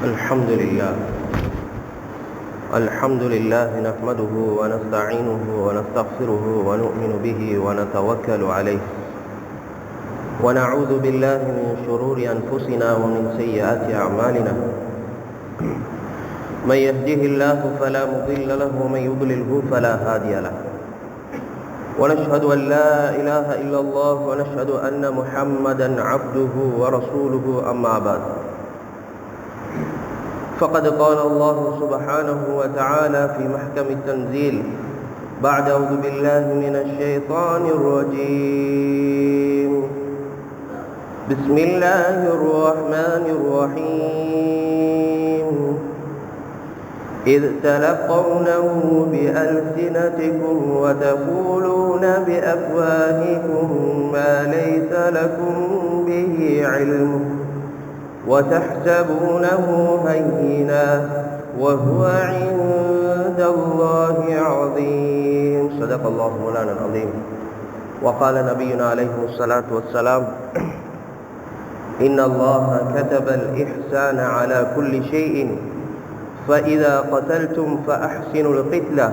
الحمد لله نحمده ونستعينه ونستغفره ونؤمن به ونتوكل عليه ونعوذ بالله من شرور أنفسنا ومن سيئات أعمالنا من يهده الله فلا مضل له ومن يضلله فلا هادي له ونشهد أن لا إله إلا الله ونشهد أن محمدا عبده ورسوله أما بعد فقد قال الله سبحانه وتعالى في محكم التنزيل بعد أعوذ بالله من الشيطان الرجيم بسم الله الرحمن الرحيم إذ تلقونه بألسنتكم وتقولون بأفواهكم ما ليس لكم به علم وتحسبونه هينا وهو عند الله عظيم صدق الله مولانا العظيم وقال نبينا عليه الصلاة والسلام إن الله كتب الإحسان على كل شيء فإذا قتلتم فأحسنوا القتلة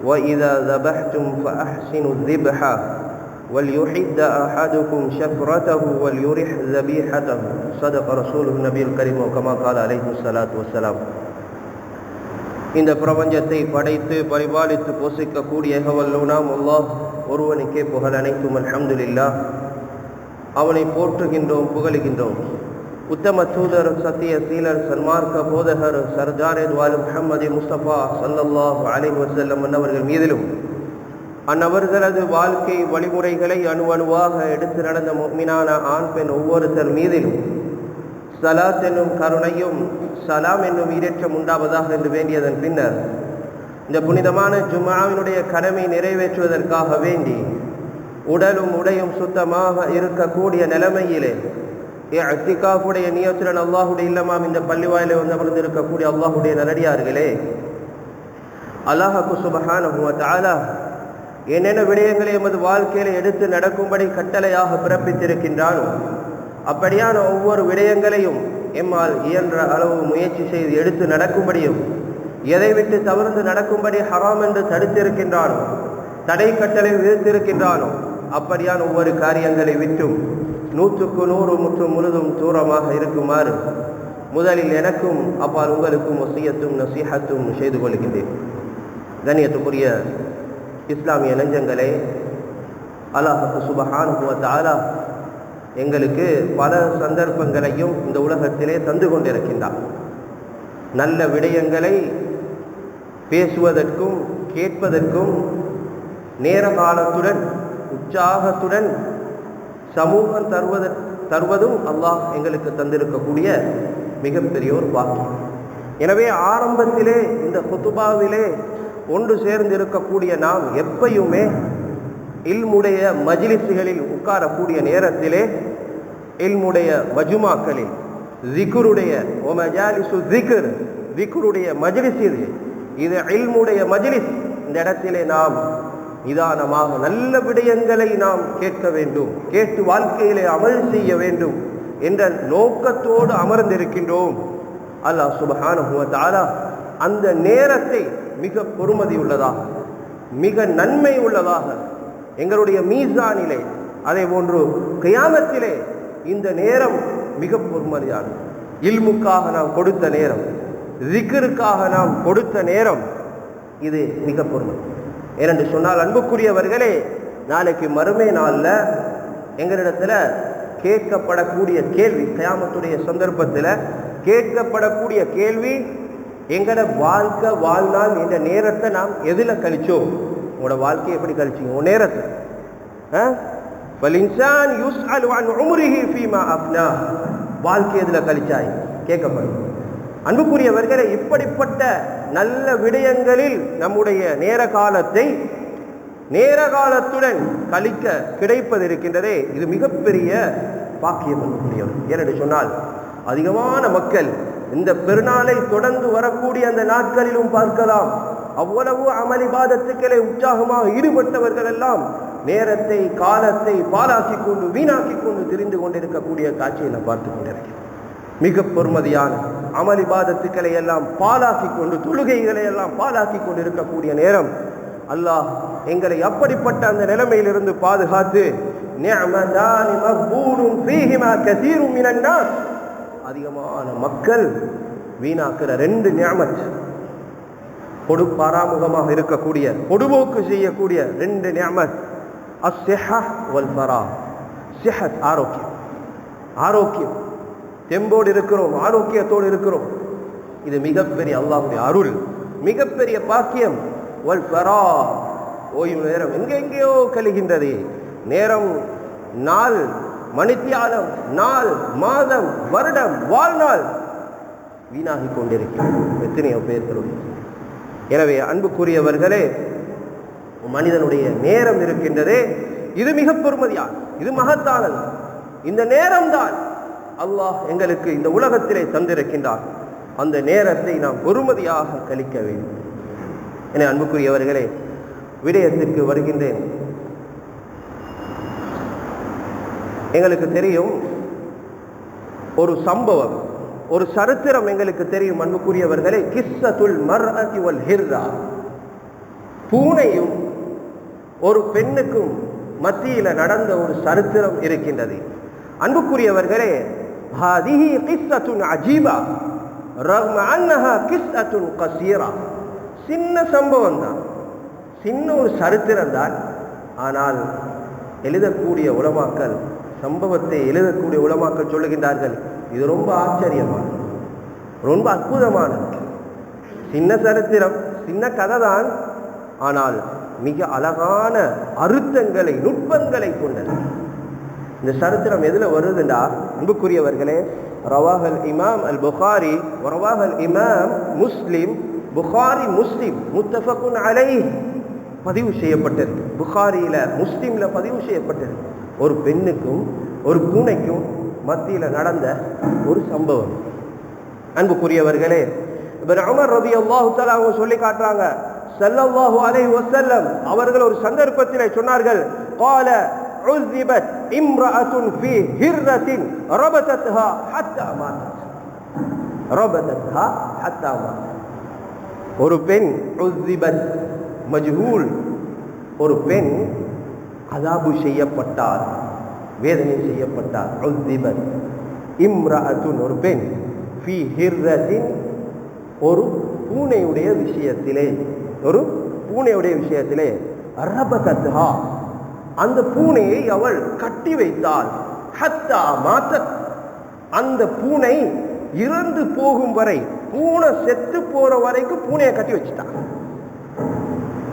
وإذا ذبحتم فأحسنوا الذبحة وليحد أحدكم شفرته وليرح ذبيحته صدق رسوله النبي الكريم وكما قال عليه الصلاة والسلام. இந்த பிரபஞ்சத்தை படைத்து பரிபாலித்து போஷிக்கக்கூடிய ஏகவல்லோனாம் அல்லாஹ் ஒருவனுக்கே புகழ் அனைத்தும் அல்ஹம்துலில்லாஹ். அவனை போற்றுகின்றோம், புகழுகின்றோம். உத்தம தூதர், சத்திய சீலர், சன்மார்க்க போதகர் சர்தாரே துவாலும் முஹம்மது முஸ்தபா ஸல்லல்லாஹு அலைஹி வஸல்லம் அன்னவர்கள் மீதிலும் அன்னவர்களது வாழ்க்கை வழிமுறைகளை அணுவணுவாக எடுத்து நடந்த முஃமினான ஆண் பெண் ஒவ்வொருத்தர் மீதிலும் ஸலாத் என்னும் கருணையும் சலாம் என்னும் ஈரேற்றம் உண்டாவதாக என்று வேண்டியதன் பின்னர் இந்த புனிதமான ஜும்ஆவினுடைய கடமை நிறைவேற்றுவதற்காக வேண்டி உடலும் உடையும் சுத்தமாக இருக்கக்கூடிய நிலைமையிலே இஅ்திகாஃபுடைய நியத்துடன் அல்லாஹுடைய இல்லமாம் இந்த பள்ளிவாயிலே வந்து அமர்ந்திருக்கக்கூடிய அல்லாஹுடைய நல்லடியார்களே, அல்லாஹ் சுப்ஹானஹு வ தஆலா என்னென்ன விடயங்களை எமது வாழ்க்கையில எடுத்து நடக்கும்படி கட்டளையாக பிறப்பித்திருக்கின்றானோ அப்படியான ஒவ்வொரு விடயங்களையும் எம்மால் இயன்ற அளவு முயற்சி செய்து எடுத்து நடக்கும்படியும், எதை விட்டு தவிர்த்து நடக்கும்படி ஹராம் என்று தடுத்திருக்கின்றானோ, தடை கட்டளை விதித்திருக்கின்றானோ அப்படியான ஒவ்வொரு காரியங்களை விட்டும் 100க்கு 100 முற்றும் முழுதும் தூரமாக இருக்குமாறு முதலில் எனக்கும் அப்பால் உங்களுக்கும் வசியத்தும் நசீஹத்தும் செய்து கொள்கின்றேன். கண்ணியத்துக்குரிய இஸ்லாமிய நெஞ்சங்களே, அல்லாஹ் சுப்ஹானஹு வ தஆலா எங்களுக்கு பல சந்தர்ப்பங்களையும் இந்த உலகத்திலே தந்து கொண்டிருக்கின்றார். நல்ல விடயங்களை பேசுவதற்கும் கேட்பதற்கும் நேர காலத்துடன் உற்சாகத்துடன் சமூகம் தருவதும் அல்லாஹ் எங்களுக்கு தந்திருக்கக்கூடிய மிகப்பெரிய ஒரு பாக்கியம். எனவே ஆரம்பத்திலே இந்த குத்துபாவிலே ஒன்று சேர்ந்து இருக்கக்கூடிய நாம் எப்பயுமே இல்முடைய மஜ்லிஸ்களில் உட்காரக்கூடிய நேரத்திலே இல்முடைய மஜ்மாக்களில் ஜிக்ருடைய ஜிக்ருடைய மஜ்லிஸ் இது இல்முடைய மஜ்லிஸ். இந்த இடத்திலே நாம் நிதானமாக நல்ல விடயங்களை நாம் கேட்க வேண்டும், கேட்டு வாழ்க்கையிலே அமல் செய்ய வேண்டும் என்ற நோக்கத்தோடு அமர்ந்திருக்கின்றோம். அல்லாஹ் சுப்ஹானஹு வ தஆலா அந்த நேரத்தை மிக பொறுமதி உள்ளதாக, மிக நன்மை உள்ளதாக எங்களுடைய மீசானிலே, அதே போன்று கியாமத்திலே இந்த நேரம் மிக பொறுமதியானது. இல்முக்காக நாம் கொடுத்த நேரம், ஜிக்ருக்காக நாம் கொடுத்த நேரம் இது மிக பொறுமதி. ஏனென்று சொன்னால் அன்புக்குரியவர்களே, நாளைக்கு மறுமை நாளில் எங்களிடத்தில் கேட்கப்படக்கூடிய கேள்வி, கியாமத்துடைய சந்தர்ப்பத்தில் கேட்கப்படக்கூடிய கேள்வி, எங்களோட வாழ்நாள் என்ற நேரத்தை நாம் எதில் கழிச்சோம்? உங்களோட வாழ்க்கையை எப்படி கழிச்சிங்க? உங்க நேரத்தை வாழ்க்கை எதில் கழிச்சாய் கேட்கப்படும். அன்புக்குரியவர்களே, இப்படிப்பட்ட நல்ல விடயங்களில் நம்முடைய நேர காலத்துடன் கழிக்க கிடைப்பது இருக்கின்றதே, இது மிகப்பெரிய பாக்கியம். அன்புக்குரியவர், ஏனென்று சொன்னால் அதிகமான மக்கள் இந்த பெருநாளை தொடர்ந்து வரக்கூடிய அந்த நாட்களிலும் பார்க்கலாம், அவ்வளவு அமளிபாதத்துக்களை உற்சாகமாக ஈடுபட்டவர்கள் எல்லாம் நேரத்தை காலத்தை பாழாக்கி கொண்டு வீணாக்கி கொண்டு திரிந்து கொண்டிருக்கக்கூடிய காட்சியை நாம் பார்த்து கொண்டிருக்கிறோம். மிக பொறுமதியான அமல் இபாதத்துக்களை எல்லாம் பாலாக்கி கொண்டு, தொழுகைகளை எல்லாம் பாலாக்கி கொண்டு இருக்கக்கூடிய நேரம் அல்லாஹ் எங்களை அப்படிப்பட்ட அந்த நிலைமையிலிருந்து பாதுகாத்து நிஅமதானி மக்பூலுன் ஃபீஹிமா கஸீருன் மினன் நாஸ், அதிகமான மக்கள் வீணாக்குற ரெண்டு நிஅமத், பாராமுகமாக இருக்கக்கூடிய பொடுபோக்கு செய்யக்கூடிய ரெண்டு நிஅமத், அஸ்ஸிஹா வல் ஃபரா. சிஹத் ஆரோக்கியம், ஆரோக்கியம், தெம்போடு இருக்கிறோம், ஆரோக்கியத்தோடு இருக்கிறோம். இது மிகப்பெரிய அல்லாஹ்வுடைய அருள், மிகப்பெரிய பாக்கியம். வல் ஃபரா, ஓய்வு நேரம் எங்கெங்கேயோ கழிகின்றது. நேரம், நாள், மணித்தியாலம், நாள், மாதம், வருடம், வாழ்நாள் வீணாகி கொண்டிருக்கிறது எத்தனையோ பேர்களுடைய. எனவே அன்புக்குரியவர்களே, மனிதனுடைய நேரம் இருக்கின்றதே, இது மிக பெருமதியானது, இது மகத்தானது. இந்த நேரம்தான் அல்லாஹ் எங்களுக்கு இந்த உலகத்திலே தந்திருக்கின்றார். அந்த நேரத்தை நாம் பொறுமதியாக கழிக்க வேண்டும். என அன்புக்குரியவர்களே, விடயத்திற்கு வருகின்றேன். எங்களுக்கு தெரியும் ஒரு சம்பவம், ஒரு சரித்திரம் எங்களுக்கு தெரியும் அன்புக்குரியவர்களே. கிஸ்ஸத்துல் மர்அதி வல் ஹிர்ரா, பூனையும் ஒரு பெண்ணுக்கும் மத்தியில நடந்த ஒரு சரித்திரம் இருக்கின்றது. அன்புக்குரியவர்களே, ஹாதிஹி கிஸ்ஸத்துன் அஜீபா ரக்ம அன்னஹா கிஸ்ஸத்துன் கஸீரா. சின்ன சம்பவம் தான், சின்ன ஒரு சரித்திரம் தான். ஆனால் எழுதக்கூடிய உலமாக்கள், சம்பவத்தை எழுதக்கூடிய உலமாக்கள் சொல்லுகின்றார்கள், இது ரொம்ப ஆச்சரியமானது, ரொம்ப அற்புதமானது. சின்ன சரித்திரம், சின்ன கதை தான், ஆனால் மிக அழகான அர்த்தங்களை, நுட்பங்களை கொண்டது. இந்த சரித்திரம் எதுல வருதுண்டா அன்புக்குரியவர்களே, ரவாஹல் இமாம் அல் புகாரி ரவாஹல் இமாம் முஸ்லிம், புகாரி முஸ்லிம் முத்தஃபகுன் அலைஹ் பதிவு செய்யப்பட்டது. புகாரியில, முஸ்லிம்ல பதிவு செய்யப்பட்டது. ஒரு பெண்ணுக்கும் ஒரு பூனைக்கும் மத்தியில நடந்த ஒரு சம்பவம். அன்புக்குரியவர்களே, இப்னு உமர் ரலியல்லாஹு தஆலா அவங்க சொல்லி காட்டுறாங்க, ஸல்லல்லாஹு அலைஹி வஸல்லம் அவர்கள் ஒரு சந்தர்ப்பத்திலே சொன்னார்கள், قال عذبت امرأة في هرة ربطتها حتى ماتت. ربطتها حتى ماتت. ஒரு பெண் உذبت மஜ்ஹூல், ஒரு பெண் அதாபு செய்யப்பட்டார், வேதனை செய்யப்பட்டார். உذبت இம்ரஅத்துன், ஒரு பெண், ஃபீ ஹிர்ரத்தின், ஒரு பூனையுடைய விஷயத்திலே, ஒரு பூனையுடைய விஷயத்திலே, ரபதத்ஹா, அந்த பூனையை அவள் கட்டி வைத்தாள். ஹத்தா மாத்தத், அந்த பூனை இறந்து போகும் வரை, பூனை செத்து போற வரைக்கும் பூனையை கட்டி வச்சுட்டான்.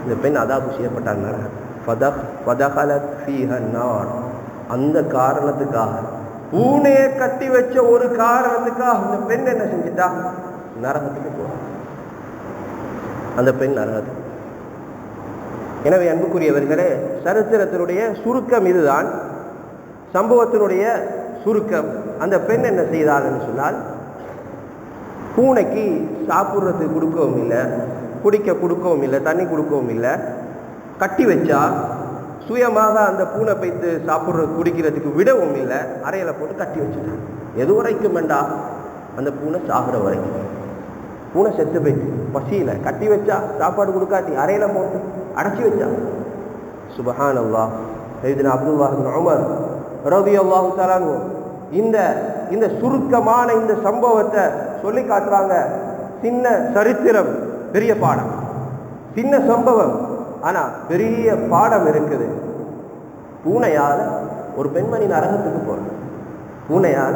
இந்த பெண் அதாபு செய்யப்பட்டாங்க. ஃபதகலத் ஃபீஹா நார், அந்த காரணத்துக்காக, பூனையை கட்டி வச்ச ஒரு காரணத்துக்காக இந்த பெண் என்ன செஞ்சிட்டா, நரகத்துக்கு போறான். அந்த பெண் நரகத்துக்கு. எனவே அன்புக்குரியவர்களே, சரித்திரத்தினுடைய சுருக்கம் இதுதான், சம்பவத்தினுடைய சுருக்கம். அந்த பெண் என்ன செய்தாள் என்று சொன்னால், பூனைக்கு சாப்பிட்றதுக்கு கொடுக்கவும் இல்லை, குடிக்க கொடுக்கவும் இல்லை, தண்ணி கொடுக்கவும் இல்லை, கட்டி வச்சா சுயமாக அந்த பூனை பைத்து சாப்பிட்றது குடிக்கிறதுக்கு விடவும் இல்லை, அறையில் போட்டு கட்டி வச்சுட்டான். எது வரைக்கும் வேண்டா, அந்த பூனை சாப்பிட்ற வரைக்கும். பூனை செத்து போயிட்டு பசியில் கட்டி வச்சா, சாப்பாடு கொடுக்காட்டி அறையில் போட்டு அடைச்சி வச்சா. சுப்ஹானல்லாஹ். சையதுனா அப்துல்லாஹ் இப்னு உமர் ரலியல்லாஹு தஆலா இந்த சுருக்கமான இந்த சம்பவத்தை சொல்லி காட்டுறாங்க. சின்ன சரித்திரம், பெரிய பாடம். சின்ன சம்பவம், ஆனா பெரிய பாடம் இருக்குது. பூனையால ஒரு பெண்மணி நரகத்துக்கு போறா. பூனையால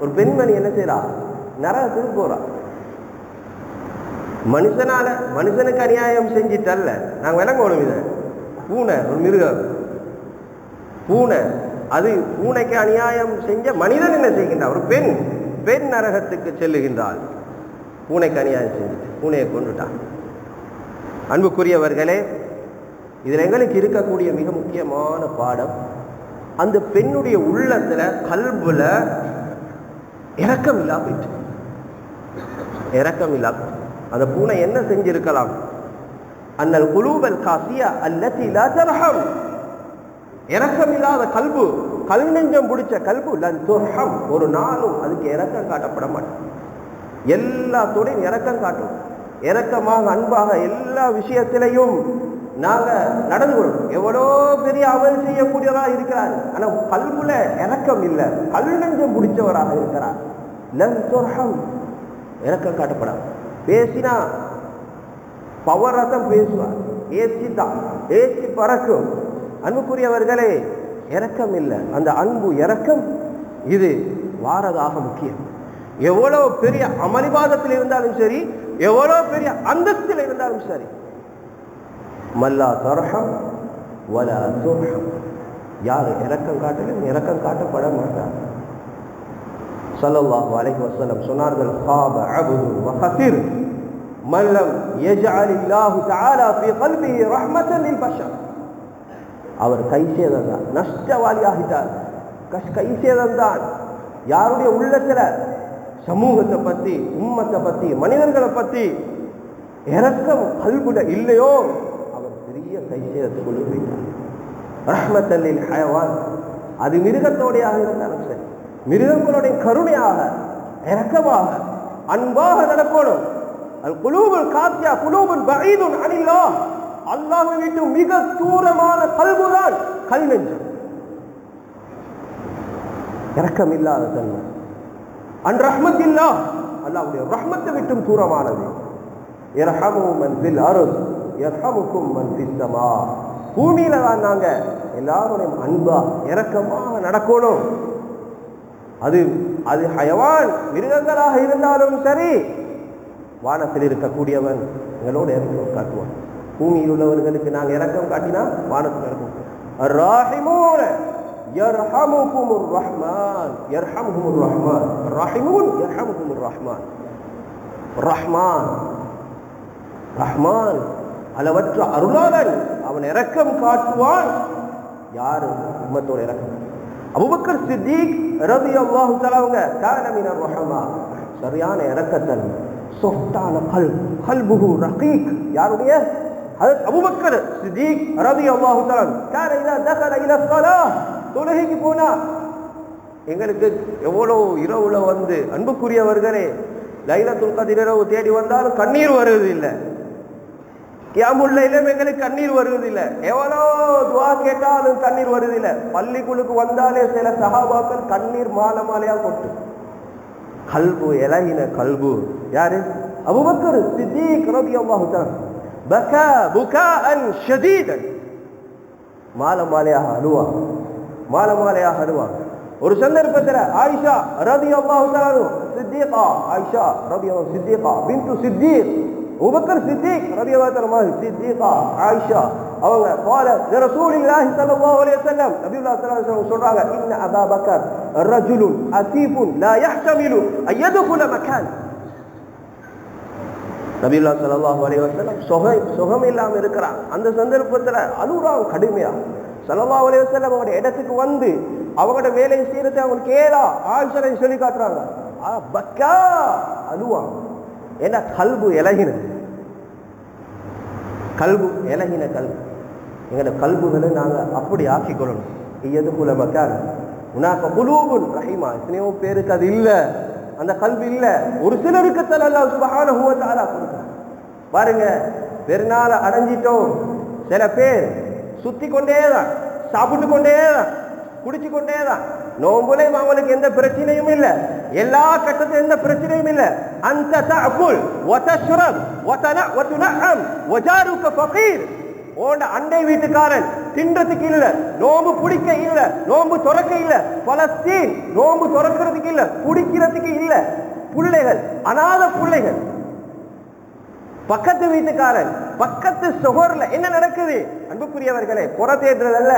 ஒரு பெண்மணி என்ன செய்யறா, நரகத்துக்கு போறா. மனுஷனால, மனுஷனுக்கு அநியாயம் செஞ்சிட்டல்ல, நாங்கள் விளங்கணும் இதை. பூனை ஒரு மிருகம், பூனை, அது பூனைக்கு அநியாயம் செஞ்ச மனிதன் என்ன செய்கின்றான், ஒரு பெண், பெண் நரகத்துக்கு செல்லுகின்றாள். பூனைக்கு அநியாயம் செஞ்சுட்டு பூனையை கொண்டுட்டான். அன்புக்குரியவர்களே, இதில் எங்களுக்கு இருக்கக்கூடிய மிக முக்கியமான பாடம், அந்த பெண்ணுடைய உள்ளத்துல, கல்புல இரக்கம் இல்லா போயிட்டு, இரக்கம் இல்லா. அந்த பூனை என்ன செஞ்சிருக்கலாம், அன்னல் குலூபல் காசியா அல்லதி லா தர்ஹம், இரக்கம் இல்லாத கல்பு, கல் நெஞ்சம் பிடிச்ச கல்பு, லன் துர்ஹம், ஒரு நாளும் அதுக்கு இரக்கம் காட்டப்பட மாட்டேன். எல்லாத்தோடையும் இரக்கம் காட்டும். இரக்கமாக அன்பாக எல்லா விஷயத்திலையும் நாங்க நடந்து கொள்ளும். எவ்வளோ பெரிய அமல் செய்யக்கூடியவராக இருக்கிறார், ஆனா கல்புல இரக்கம் இல்லை, கல் நெஞ்சம் பிடிச்சவராக இருக்கிறார். இரக்கம் காட்டப்படாது. பேசினா பவராக பேசுவார், ஏசிதான் ஏசி பறக்கும். அன்புக்குரியவர்களே, இரக்கம் இல்லை. அந்த அன்பு இரக்கம் இது வாரதாக முக்கியம். எவ்வளவு பெரிய அமளிவாதத்தில் இருந்தாலும் சரி, எவ்வளவு பெரிய அந்தஸ்தில் இருந்தாலும் சரி, மல்லா தர்ஹம் வலா துர்ஹம், யார் இரக்கம் காட்டலும் இரக்கம் காட்டப்பட மாட்டார். ஸல்லல்லாஹு அலைஹி வஸல்லம் சொன்னார்கள், காப அப்து வ கஸிர் மல்லம் யஜ்அலில்லாஹு தஆலா ஃபீ கல்பிஹி ரஹ்மத்தன் லில் பஷர். அவர் கைசேதம் தான், நஷ்டவாளியாகிட்டார். கைசேதம் தான். யாருடைய உள்ளத்துல சமூகத்தை பத்தி, உம்மத்தை பத்தி, மனிதர்களை பத்தி இரக்கம் கல்புல இல்லையோ அவர் பெரிய கைசேதத்துக்குள்ள போயிட்டார். ரஹ்மத்தன் லில் ஹயவான், அது மிருகத்தோடையாக இருந்தாலும் சரி, மிருகங்களுடைய கருணையாக இரக்கமாக அன்பாக நடக்கணும். அல் குலூபுல் காத்தியா குலூபுன் பஈதுன் அனில்லாஹ், அல்லாஹ்வை விட்டு மிக தூரமான கல்புதான் கல் நெஞ்சம். இரக்கம் இல்லாத தன்மை. அன் ரஹ்மத்தில்லாஹ், அல்லாஹ்வுடைய ரஹ்மத்தை விட்டும் தூரமானது. யர்ஹமு மன் ஃபில் அர்த் யர்ஹமுக்கும் மன் ஃபிஸ் ஸமா. பூமியில தான் நாங்க எல்லாருடைய அன்பா இரக்கமாக நடக்கணும். அது அது ஹயவான் மிருகங்களாக இருந்தாலும் சரி, வானத்தில் இருக்கக்கூடியவன் எங்களோட இரக்கம் காட்டுவான். பூமியில் உள்ளவர்களுக்கு நாங்கள் இரக்கம் காட்டினா வானத்தில் இருக்கும். الراحمون يرحمكم الرحمن يرحمهم الرحمن الراحمون يرحمهم الرحمن الرحمن ரஹ்மான் அளவற்ற அருளாளன், அவன் இரக்கம் காட்டுவான். யாரு உம்மத்தோட இரக்கம்? அபூபக்கர் சித்திக் ரலியல்லாஹு தஆலா அவங்க கான மினர் ரஹமா, சரியான இரக்கத்தன், சொஃப்டான கல்புஹு ரகீக். யாருடைய? ஹஜ்ரத் அபூபக்கர் சித்திக் ரலியல்லாஹு தஆலா கான இதா தகல இலா ஸலாஹ், தொழுகைக்கு போனா எங்களுக்கு எவ்வளோ இரவுல வந்து அன்புக்குரியவர்களே, லைலத்துல் கத்ர் இரவு தேடி வந்தாலும் கண்ணீர் வருவது இல்லை. கியாமுல் லைலும் எங்களுக்கு கண்ணீர் வருவதில்லை. எவ்வளோ துவா கேட்டாலும் கண்ணீர் வருவதில்லை. பள்ளிக்குழுக்கு வந்தாலே சில சஹாபாக்கள் கண்ணீர் மாலை மாலையா கொட்டு. கல்பு இலகின கல்பு. யாரு? அபூபக்கர் சித்திக் ரலியல்லாஹு தஆலா பகா புகாஅன் ஷதீதன், மாலை மாலையாக அழுவா, மாலை மாலையாக அழுவா. ஒரு சந்தர்ப்பத்தில் ஆயிஷா ரலியல்லாஹு தஆலா சித்திகா, ஆயிஷா ரலியல்லாஹு சித்திகா பின்து சித்திக், அபூபக்கர் சித்திக் ரலியல்லாஹு தஆலா சித்திகா ஆயிஷா அவங்க قال لرسول الله صلى الله عليه وسلم, நபியுல்லாஹ் ஸல்லல்லாஹு அலைஹி வஸல்லம் சொல்றாங்க, இன்ன அபா பக்கர் ரஜுலுன் அசீஃபுன் லா யஹ்தமிலு அய்யதுகுல மகான். நபியுல்லாஹ் ஸல்லல்லாஹு அலைஹி வஸல்லம் சுகம் இல்லாம இருக்கிறான். அந்த சந்தர்ப்பத்தில் அழுறாங்க கடுமையா. ஸல்லல்லாஹு அலைஹி வஸல்லம் அவங்களோட இடத்துக்கு வந்து அவங்களோட வேலையை செய்யறதை அவங்களுக்கு ஏதா ஆயிஷா சொல்லி காட்டுறாங்க. பக்கா அழுவாங்க. ஏன்னா கல்பு இலகின கல்பு, இலகின கல்பு. எங்களோட கல்புகளை நாங்கள் அப்படி ஆக்கிக்கொள்ளணும். எதுக்குள்ள மக்கான் உனாக்க குலூபுன் ரஹீமா. எத்தனையோ பேருக்கு அது இல்லை, அந்த கல்வி இல்லை. ஒரு சிலருக்கு தான் அல்லாஹ் சுப்ஹானஹு வ தஆலா கொடுக்கிறான். பாருங்க, பெருநாளை அடைஞ்சிட்டோம், சில பேர் சுத்தி கொண்டே தான், சாப்பிட்டு கொண்டே தான், குடிச்சு கொண்டே தான். நோம்புலையும் அவங்களுக்கு எந்த பிரச்சனையும் இல்லை, எல்லா கட்டத்திலும் எந்த பிரச்சனையும் இல்லை. அந்த தஅகுல் வ தஷ்ரப் வ துனஅம் வ ஜாருக ஃபகீர். ஓண்ட அண்டை வீட்டுக்காரன் தின்றதுக்கு இல்ல, நோம்பு பிடிக்க இல்ல, நோம்பு துறக்க இல்ல. பலஸ்தீன் நோம்பு துறக்கிறதுக்கு இல்ல, பிடிக்கிறதுக்கு இல்ல. பிள்ளைகள், அநாத பிள்ளைகள். பக்கத்து வீட்டுக்காரன், பக்கத்து சுகர்ல என்ன நடக்குது? அன்புக்குரியவர்களே, புறத்தேற்றதல்ல,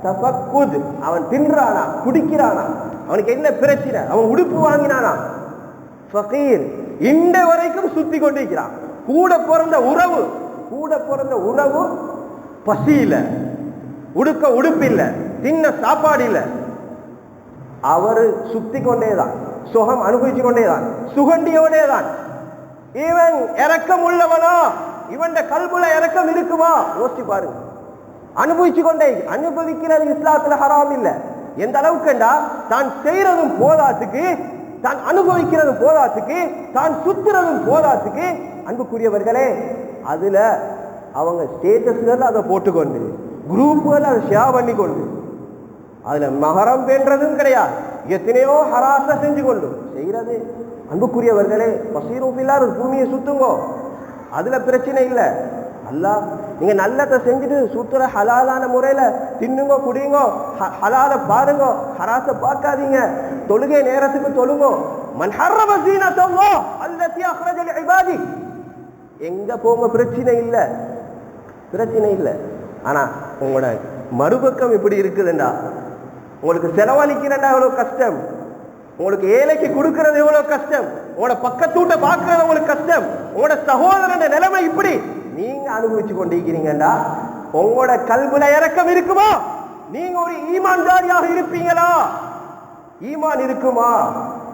தஃபக்குத். அவன் தின்றானா, குடிக்கிறானா, அவனுக்கு என்ன பிரச்சனை, அவன் உடுப்பு வாங்கினானா, ஃபகீர் இந்த வரைக்கும் சுத்தி கொண்டிருக்கிறான். கூட பிறந்த உறவு, கூட பிறந்த உறவு பசியில, உடுக்க உடுப்பில்லை, தின்ன சாப்பாடு இல்லை. அவரு சுத்தி கொண்டேதான், சுகம் அனுபவிச்சு கொண்டேதான், சுகண்டியோடேதான். இவன் இரக்கம் உள்ளவனா? இவன் கல்புல இரக்கம் இருக்குமா? யோசிச்சு பாருங்க. அனுபவிச்சு கொண்டே, அனுபவிக்கிறது இஸ்லாத்துல ஹராம் இல்லை. எந்த அளவுக்குண்டா, தான் செய்யறதும் போதாத்துக்கு தான் அனுபவிக்கிறது போதாத்துக்கு, தான் சுத்துறதும் போதாத்துக்கு, அன்புக்குரியவர்களே அதுல அவங்க ஸ்டேட்டஸ்கள் அதை போட்டுக்கொண்டு, குரூப்புகள் அதை ஷேர் பண்ணி கொண்டு, அதுல மகரம் பேன்றதும் கிடையாது, எத்தனையோ ஹராச செஞ்சு கொண்டு செய்யறது. அன்புக்குரியவர்களே, பசீரூபில்லார் பூமியை சுத்துங்கோ, அதுல பிரச்சனை இல்லை. அல்லாஹ் நீங்க நல்லதை செஞ்சுட்டு சுத்துற ஹலாலான முறையில தின்னுங்க, குடிங்க, ஹலால பாருங்க, ஹராச பார்க்காதீங்க, தொழுகை நேரத்துக்கு தொழுங்க. மன் ஹர்ரம ஸீனத்தல்லாஹ் அல்லதி அக்ரஜ லிஇபாதி, எங்க போங்க பிரச்சனை இல்லை, பிரச்சனை இல்லை. ஆனா உங்களோட மறுபக்கம் இப்படி இருக்குதுண்டா, உங்களுக்கு செலவழிக்கிறண்டா எவ்வளவு கஷ்டம், உங்களுக்கு ஏழைக்கு கொடுக்கறது எவ்வளவு கஷ்டம், உங்களோட பக்கத்தூட்ட பார்க்கறது உங்களுக்கு கஷ்டம், உங்களோட சகோதரன் நிலைமை இப்படி நீங்க அனுபவிச்சு கொண்டிருக்கிறீங்கடா, உங்களோட கல்வில இறக்கம் இருக்குமா? நீங்க ஒரு ஈமான்தாரியாக இருப்பீங்களா? ஈமான் இருக்குமா?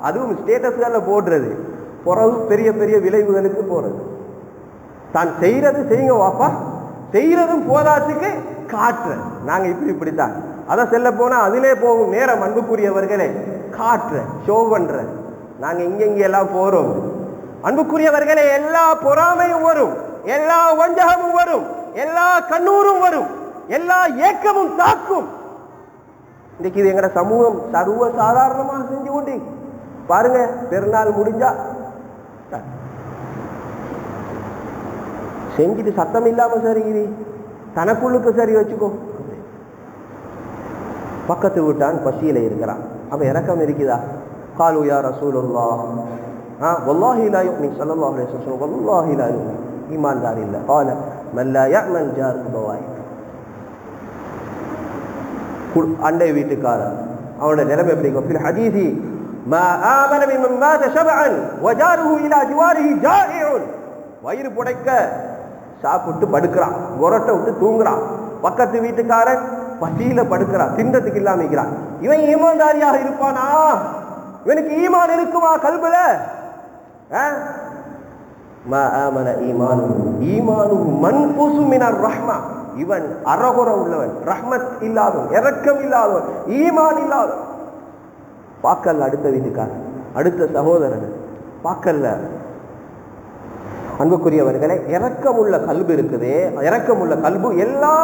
அதுவும் ஸ்டேட்டஸ்ல போடுறது பிறகு பெரிய பெரிய விளைவுகளுக்கு போறது. தான் செய்யறது செய்யுங்க வாப்பா, செய்யறதும் போதாத்துக்கு காட்டுற நாங்க இப்படித்தான். அதை செல்ல போனா அதிலே போகும் நேரம். அன்புக்குரியவர்களே, காட்டுற ஷோ பண்ற நாங்க இங்க எல்லாம் போறோம். அன்புக்குரியவர்களே, எல்லா பொறாமையும் வரும், எல்லா வஞ்சகமும் வரும், எல்லா கண்ணூரும் வரும், எல்லா ஏக்கமும் தாக்கும். இன்னைக்கு இது எங்கட சமூகம் சர்வ சாதாரணமாக செஞ்சு கொண்டு பாருங்க. பெருநாள் முடிஞ்சா செஞ்சுட்டு சத்தம் இல்லாம சரி தனக்குள்ளுக்கு சரி வச்சுக்கோ. பக்கத்து வீட்டான் பசியில இருக்கிறான், அப்ப இறக்கம் இருக்குதா? காலு யா ரசூலுல்லாஹ் வல்லாஹி லா யுமின் ஸல்லல்லாஹு அலைஹி வஸல்லம் வல்லாஹி லா யுமின், ஈமான்தார் இல்ல. قال من لا يأمن جار بوائق, அண்டை வீட்டுக்காரன் அவனோட நிலைமை எப்படி? ஃபில் ஹதீஸி மா ஆமன மிம்மன் மாத ஷபஅன் வஜாருஹு இலா ஜிவாரிஹி ஜாஇஉன், வயிறு புடைக்க சாப்பிட்டு படுக்கிறான், கொரட்டை விட்டு தூங்குறான், பக்கத்து வீட்டுக்காரன் பசியில படுக்கிறான், தின்றதுக்கு இல்லாம இருக்கிறான். இவன் ஈமான்தாரியாக இருப்பானா? இவனுக்கு ஈமான் இருக்குமா கல்புல? மா ஆமன ஈமானுஹு மன்குஸு மினர் ரஹ்மா, இவன் அரகுற உள்ளவன், ரஹ்மத் இல்லாதவன், இரக்கம் இல்லாதவன், ஈமான் இல்லாதவன். பாக்கல்ல அடுத்த வீட்டுக்காரன், அடுத்த சகோதரன் பாக்கல்ல. அன்புக்குரியவர்களே, இரக்கமுள்ள கல்பு இருக்குதே, இரக்கமுள்ள கல்பு எல்லா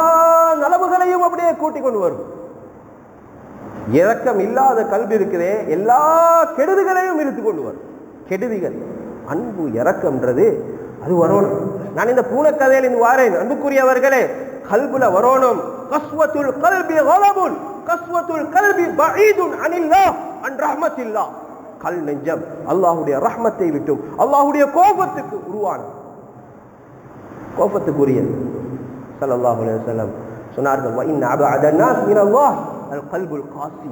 நலவுகளையும் அப்படியே கூட்டிக் கொண்டு வரும். இரக்கம் இல்லாத கல்பு இருக்குதே, எல்லா கெடுதிகளையும் இழுத்து கொண்டு வரும். கெடுதிகள் அன்பு இரக்கம்ன்றது அது வரணும். நான் இந்த பூனைக்கதையில் இருந்து வாரேன். அன்புக்குரியவர்களே, கல்புல வரணும். கஸ்வத்துல் கல்பி கலபுன், கஸ்வத்துல் கல்பி பஈதுன் அனில்லாஹ் அன் ரஹ்மத்தில்லாஹ், கல் நெஞ்சம் அல்லாஹ்வுடைய ரஹ்மத்தை விட்டும் அல்லாஹ்வுடைய கோபத்துக்கு உருவான, கோபத்துக்குரியது. ஸல்லல்லாஹு அலைஹி வஸல்லம் சொன்னார்கள், வ இன் அபஅதன் நாஸ் மினல்லாஹ் அல் கல்புல் காசி,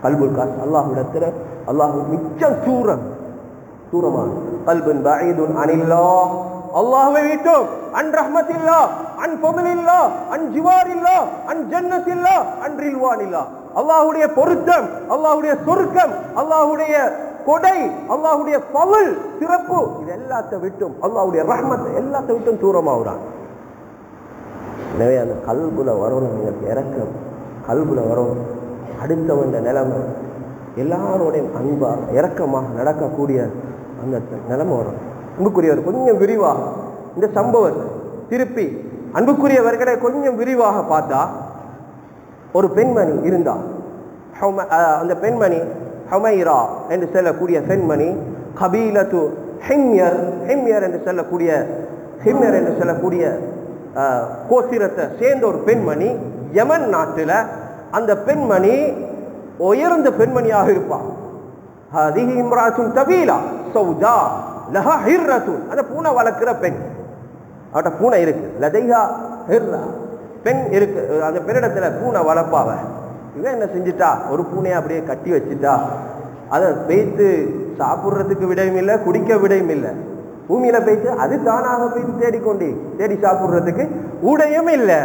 கல்புல் காசி அல்லாஹ்விடத்துல அல்லாஹ் மிச்சம் தூரமான கல்புன் பஈதுன் அனில்லாஹ், அல்லாஹ்வை விட்டும், அன் ரஹ்மத்தில்லாஹ், அன் ஃபضலில்லாஹ், அன் ஜிவாரில்லாஹ், அன் ஜன்னத்தில்லாஹ், அன் ரில்வானில்லாஹ், அல்லாஹ்வுடைய பொருத்தம், அல்லாஹ்வுடைய சொர்க்கம், அல்லாஹ்வுடைய கொடை, அல்லாஹ்வுடைய ஃபضல் சிறப்பு, இது எல்லாத்தையும் விட்டும், அல்லாஹ்வுடைய ரஹ்மத் எல்லாத்தையும் விட்டும் தூரமாகுறான். எனவே அந்த கல்புல வரணும், நீங்கள் இறக்கம் கல்புல வரணும். அடுத்தவன் நிலைமை எல்லாரோடைய அன்பா இறக்கமாக நடக்கக்கூடிய அந்த நிலைமை வரும். அன்புக்குரியவர் கொஞ்சம் விரிவாக இந்த சம்பவத்தை திருப்பி அன்புக்குரியவர்களை கொஞ்சம் விரிவாக பார்த்தா, ஒரு பெண்மணி இருந்தா, அந்த பெண்மணி ஹுமைரா என்று சொல்லக்கூடிய பெண்மணி, கபீலத்து ஹிம்யர், ஹிம்யர் என்று சொல்லக்கூடிய கோத்திரத்தை சேர்ந்த ஒரு பெண்மணி, யமன் நாட்டில். அந்த பெண்மணி உயர்ந்த பெண்மணியாக இருப்பார். ஹாதிஹி இம்ராத்துன் தபீலா சௌதா லஹா ஹிர்ரத்துன், அந்த பூனை வளர்க்கிற பெண், அவட்ட பூனை இருக்கு, லதைஹா ஹிர்ரா, பெண் இருக்கு, அந்த பெண்ணிடத்துல பூனை வளர்ப்பாவ. இவன் என்ன செஞ்சுட்டா, ஒரு பூனையை அப்படியே கட்டி வச்சுட்டா, அதை பேய்த்து சாப்பிட்றதுக்கு விடையும் இல்லை, குடிக்க விடையும் இல்லை. பூமியில போயிட்டு அது தானாக போயிட்டு தேடி சாப்பிட்றதுக்கு உடையும் இல்லை.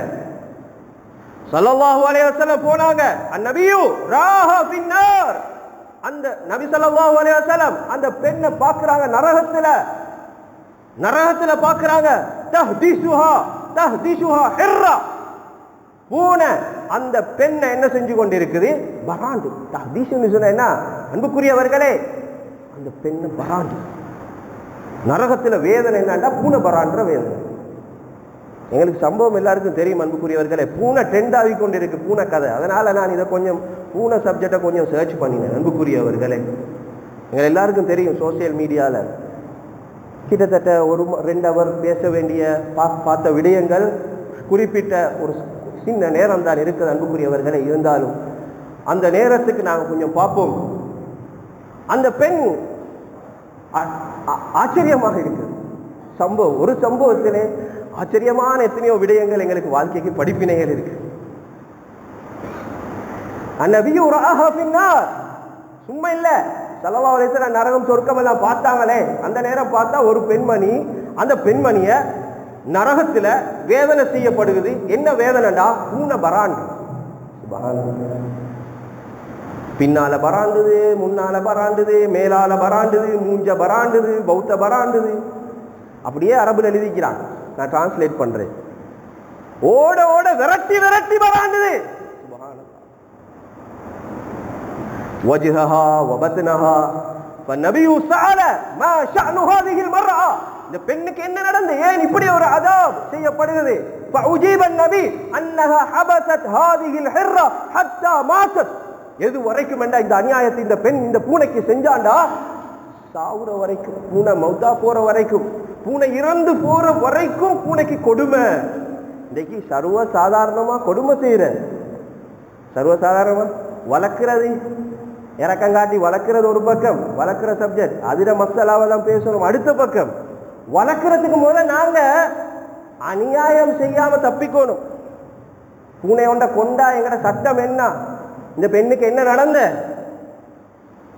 ஸல்லல்லாஹு அலைஹி வஸல்லம் போனாங்க. அந்நபியு ராஹா ஃபின்னார், அந்த நபி ஸல்லல்லாஹு அலைஹி வஸல்லம் அந்த பெண்ணை பார்க்கறாங்க, நரகத்துல பார்க்கறாங்க. தஹ்திஷுஹா ஹிர்ரா, பூனை அந்த பெண்ணை என்ன செஞ்சு கொண்டிருக்குது, பராண்டு. தஹ்தீஷ்னு சொன்னா என்ன அன்புக்குரியவர்களே, அந்த பெண்ணை பராண்டு. நரகத்தில் வேதனை என்னன்னா பூனை பரான்ற வேதனை. எங்களுக்கு சம்பவம் எல்லாருக்கும் தெரியும் அன்புக்குரியவர்களே. பூனை ட்ரெண்ட் ஆகி கொண்டு இருக்கு பூனை கதை. அதனால நான் இதை கொஞ்சம் பூனை சப்ஜெக்டை கொஞ்சம் சர்ச் பண்ணினேன் அன்புக்குரியவர்களே. எங்கள் எல்லாருக்கும் தெரியும் சோசியல் மீடியாவில் கிட்டத்தட்ட 1-2 ஹவர் பேச வேண்டிய பார்த்த விடயங்கள் குறிப்பிட்ட ஒரு சின்ன நேரம் தான் இருக்குது அன்புக்குரியவர்களே. இருந்தாலும் அந்த நேரத்துக்கு நாங்கள் கொஞ்சம் பார்ப்போம். அந்த பெண் ஆச்சரியமாக இருக்குது சம்பவம். ஒரு சம்பவத்திலே ஆச்சரியமான எத்தனையோ விடயங்கள் எங்களுக்கு வாழ்க்கைக்கு படிப்பினைகள் இருக்கு. அந்நபியு ரஆஹா ஃபின்னார். சும்மா இல்ல, ஸல்லல்லாஹு அலைஹி வஸல்லம் நரகம் சொர்க்கம் எல்லாம் பார்த்தாங்களே, அந்த நேரம் பார்த்தா ஒரு பெண்மணி, அந்த பெண்மணிய நரகத்துல வேதனை செய்யப்படுகிறது. என்ன வேதனைடா? பூனை பராண்டு. பின்னால பராண்டுது, முன்னால பராண்டுது, மேலால பராண்டுது, மூஞ்ச பராண்டுது, பௌத்த பராண்டுது. அப்படியே அரபுல எழுதிக்கிறான், நான் டிரான்ஸ்லேட் பண்றேன். ஓட ஓட விரட்டி விரட்டி பராண்டுது. وجهها وبطنها فالنبي سأل ما شأن هذه المرأة. இந்த பெண்ணுக்கு என்ன நடந்தது, ஏன் இப்படி ஒரு அதாப் செய்யப்படுகிறது? فأجيب النبي أنها حبست هذه الحرة حتى ماتت. எது வரைக்கும் என்றா இந்த அநியாயத்தை இந்த பெண் இந்த பூனைக்கு செஞ்சாண்டா சாவுற வரைக்கும், பூனை மௌத்தா போற வரைக்கும், பூனை இறந்து போற வரைக்கும் பூனைக்கு கொடுமை. இன்னைக்கு சர்வ சாதாரணமா கொடுமை செய்யற, சர்வ சாதாரணமா வளர்க்கிறது, இறக்கங்காட்டி வளர்க்கிறது ஒரு பக்கம், வளர்க்கிற சப்ஜெக்ட் அதிர மசாலாவை தான் பேசுறோம். அடுத்த பக்கம் வளர்க்கறதுக்கு முதல்ல நாங்க அநியாயம் செய்யாம தப்பிக்கணும். பூனை ஒன்றை கொண்டா எங்கட சட்டம் என்ன? இந்த பெண்ணுக்கு என்ன நடந்த,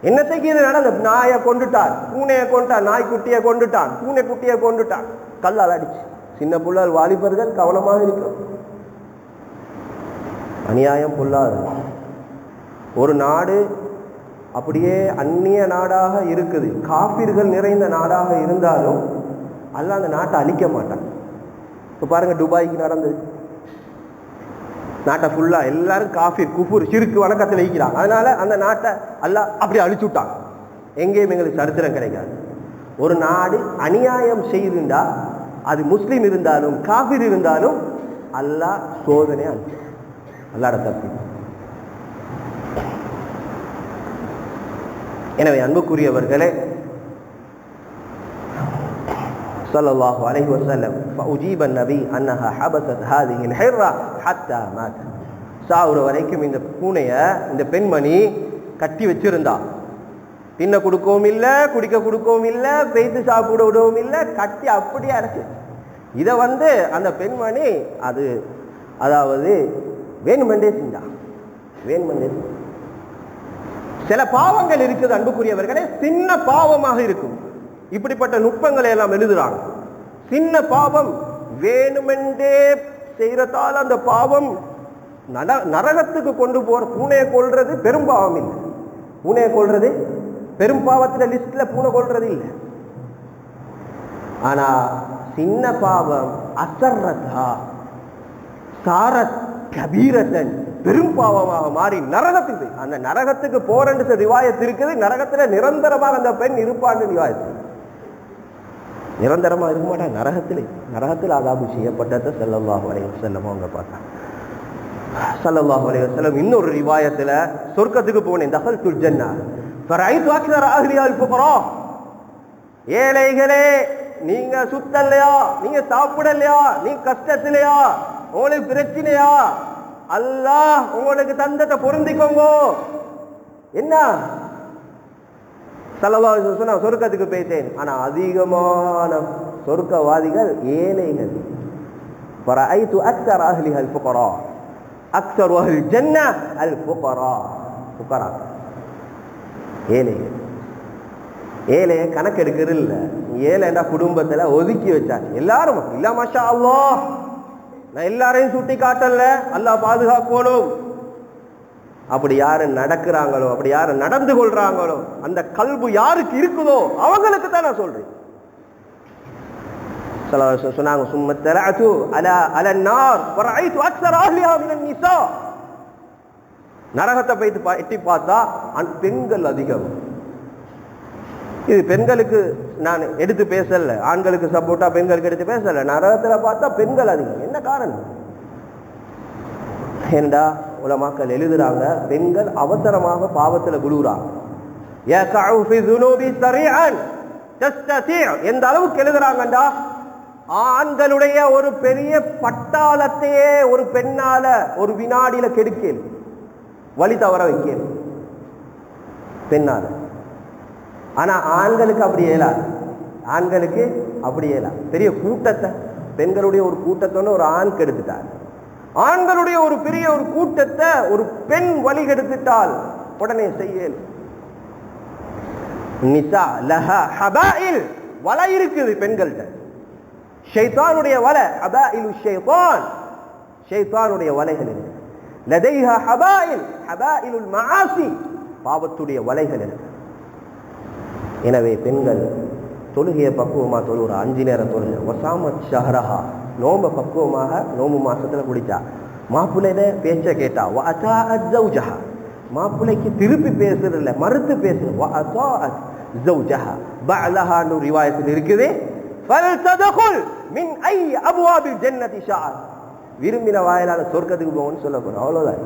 என்னத்தைக்கு இது நடந்த? நாயை கொண்டுட்டான், பூனையை கொண்டுட்டான், நாய்க்குட்டியை கொண்டுட்டான், பூனை குட்டியை கொண்டுட்டான், கல்லால் அடிச்சு. சின்ன புள்ளால் வாலிபர்கள் கவனமாக இருக்கும். அநியாயம் பொல்லாது. ஒரு நாடு அப்படியே அந்நிய நாடாக இருக்குது, காபிர்கள் நிறைந்த நாடாக இருந்தாலும் அல்லாஹ் அந்த நாட்டை அழிக்க மாட்டான். இப்போ பாருங்க துபாய்க்கு நடந்தது, நாட்டை ஃபுல்லா எல்லாரும் காஃபிர் குஃபுர் சிறுக்கு வணக்கத்தில் வைக்கிறாங்க. அதனால அந்த நாட்டை அல்லாஹ் அப்படி அழிச்சு விட்டாங்க. எங்கேயும் எங்களுக்கு சரித்திரம் கிடைக்காது. ஒரு நாடு அநியாயம் செய்திருந்தா அது முஸ்லீம் இருந்தாலும் காஃபிர் இருந்தாலும் அல்லாஹ் சோதனை அழிச்சு, அல்லாட தப்பி. எனவே அன்புக்குரியவர்களே, ஸல்லல்லாஹு அலைஹி வஸல்லம் فأجيب النبي أنها حبست هذه الحرة حتى مات. சாவுற வரைக்கும் இந்த பூனைய இந்த பெண்மணி கட்டி வச்சிருந்தா. தின்ன கொடுக்கவும் இல்லை, குடிக்க கொடுக்கவும் இல்லை, பேய்த்து சாப்பிட விடவும் இல்லை, கட்டி அப்படியே அடைச்சு. இதை அந்த பெண்மணி அதாவது வேணுமென்றே செஞ்சா, வேணுமென்றே. சில பாவங்கள் இருக்குது அன்புக்குரியவர்களே, சின்ன பாவமாக இருக்கும். இப்படிப்பட்ட நுட்பங்களை எல்லாம் எழுதுறாங்க. சின்ன பாவம் வேணுமென்றே செய்யறதால அந்த பாவம் நரகத்துக்கு கொண்டு போற. பூனையை கொள்றது பெரும் பாவம் இல்லை, பூனையை கொள்றது பெரும் பாவத்துல லிஸ்ட்ல பூனை கொள்றது இல்லை. ஆனா சின்ன பாவம் அசர்ரதா சாரத் கபீரத்தன் பெரும் பாவமாக மாறி நரகத்துக்கு, அந்த நரகத்துக்கு போறன்னு ரிவாயத்து இருக்குது. நரகத்துல நிரந்தரமாக அந்த பெண் இருப்பான்னு ரிவாயத்து. நிரந்தரமா இருக்க மாட்டா நரகத்திலே. நரகத்தில் அதாபு செய்யப்பட்டதை ஸல்லல்லாஹு அலைஹி வஸல்லம் அவங்க பார்த்தாங்க. ஸல்லல்லாஹு அலைஹி வஸல்லம் இன்னொரு ரிவாயத்துல சொர்க்கத்துக்கு போனேன், தகல்துல் ஜன்னா ஃபரைது அக்ஸர அஹ்லிஹா அல் ஃபுகரா. ஏழைகளே, நீங்க சுத்தலையா, நீங்க சாப்பிடலையா, நீங்க கஷ்டத்திலையா, உங்களுக்கு பிரச்சனையா, அல்லாஹ் உங்களுக்கு தந்தத்தை பொருந்திக்கோங்க. என்ன ஸல்லல்லாஹு அலைஹி வஸல்லம் சொர்க்கத்துக்கு போயிட்டேன். ஆனா அதிகமான சொர்க்கவாதிகள் ஏழைகள். ஃபரைது அக்ஸர அஹ்லிஹா அல் ஃபுகரா அக்ஸரு அஹ்லில் ஜன்னah அல் ஃபுகரா. ஃபுகரா ஏழைகள். ஏழைய கணக்கு எடுக்கிறது இல்லை. ஏழைண்டா குடும்பத்துல ஒதுக்கி வச்சாங்க எல்லாரும். இல்ல மாஷா அல்லாஹ், நான் எல்லாரையும் சுட்டி காட்டல, அல்லாஹ் பாதுகாக்கணும். அப்படி யாரு நடக்கிறாங்களோ, அப்படி யாரு நடந்து கொள்றாங்களோ, அந்த கல்பு யாருக்கு இருக்குதோ அவங்களுக்கு தான் நான் சொல்றேன். சொன்னாங்க, சும்ம தலஅது அலா அலன்னார் வரைது அக்ஸர அஹ்லிஹா மினன் நிஸா. நரகத்தை போயிட்டு எட்டி பார்த்தா பெண்கள் அதிகம். இது பெண்களுக்கு நான் எடுத்து பேசல, ஆண்களுக்கு சப்போர்ட்டா பெண்களுக்கு எடுத்து பேசல. நரகத்தில் பார்த்தா பெண்கள் அதிகம். என்ன காரணம்? ஏண்டா உலமாக்கள் எழுதுறாங்க, பெண்கள் அவசரமாக பாவத்தில் விழுகிறாங்க. எந்த அளவுக்கு எழுதுறாங்கண்டா, ஆண்களுடைய ஒரு பெரிய பட்டாளத்தையே ஒரு பெண்ணால ஒரு வினாடியில கெடுக்கல், வழி தவற வைக்கல் பெண்ணால. ஆனா ஆண்களுக்கு அப்படி இயலாது. ஆண்களுக்கு அப்படி இயலாது. பெரிய கூட்டத்தை, பெண்களுடைய ஒரு கூட்டத்தோட ஒரு ஆண் கெடுத்துட்டார். ஆண்களுடைய ஒரு பெரிய ஒரு கூட்டத்தை ஒரு பெண் வழி கெடுத்துட்டால் உடனே செய்யல். நிசா லஹா ஹபாயில், வலை இருக்குது பெண்கள்கிட்ட. ஷைத்தானுடைய வலை, ஹபாயிலு ஷைத்தான், ஷைத்தானுடைய வலைகள் இருக்கு. லதைஹா ஹபாயில், ஹபாயிலுல் மஆசி, பாவத்துடைய வலைகள் இருக்கு. எனவே பெண்கள் தொழுகையை பக்குவமாக தொழுகிற 5 நேரம் தொழுக. வசாமத் ஷஹரஹா, நோம்ப பக்குவமாக நோம்பு மாசத்துல குடிச்சா. மாப்பிள்ளையில பேச்ச கேட்டா. வஅதாஅத் ஜௌஜஹா, மாப்பிள்ளைக்கு திருப்பி பேசுறதில்ல, மறுத்து பேசு. வஅதாஅத் ஜௌஜஹா பஅலஹான்னு ரிவாயத்தில் இருக்குது. ஃபல்ததுல் மின் ஐ அப்வாபில் ஜன்னதி ஷாஅத், விரும்பின வாயிலான சொர்க்கத்துக்கு போகணும்னு சொல்லப்படும். அவ்வளவுதான்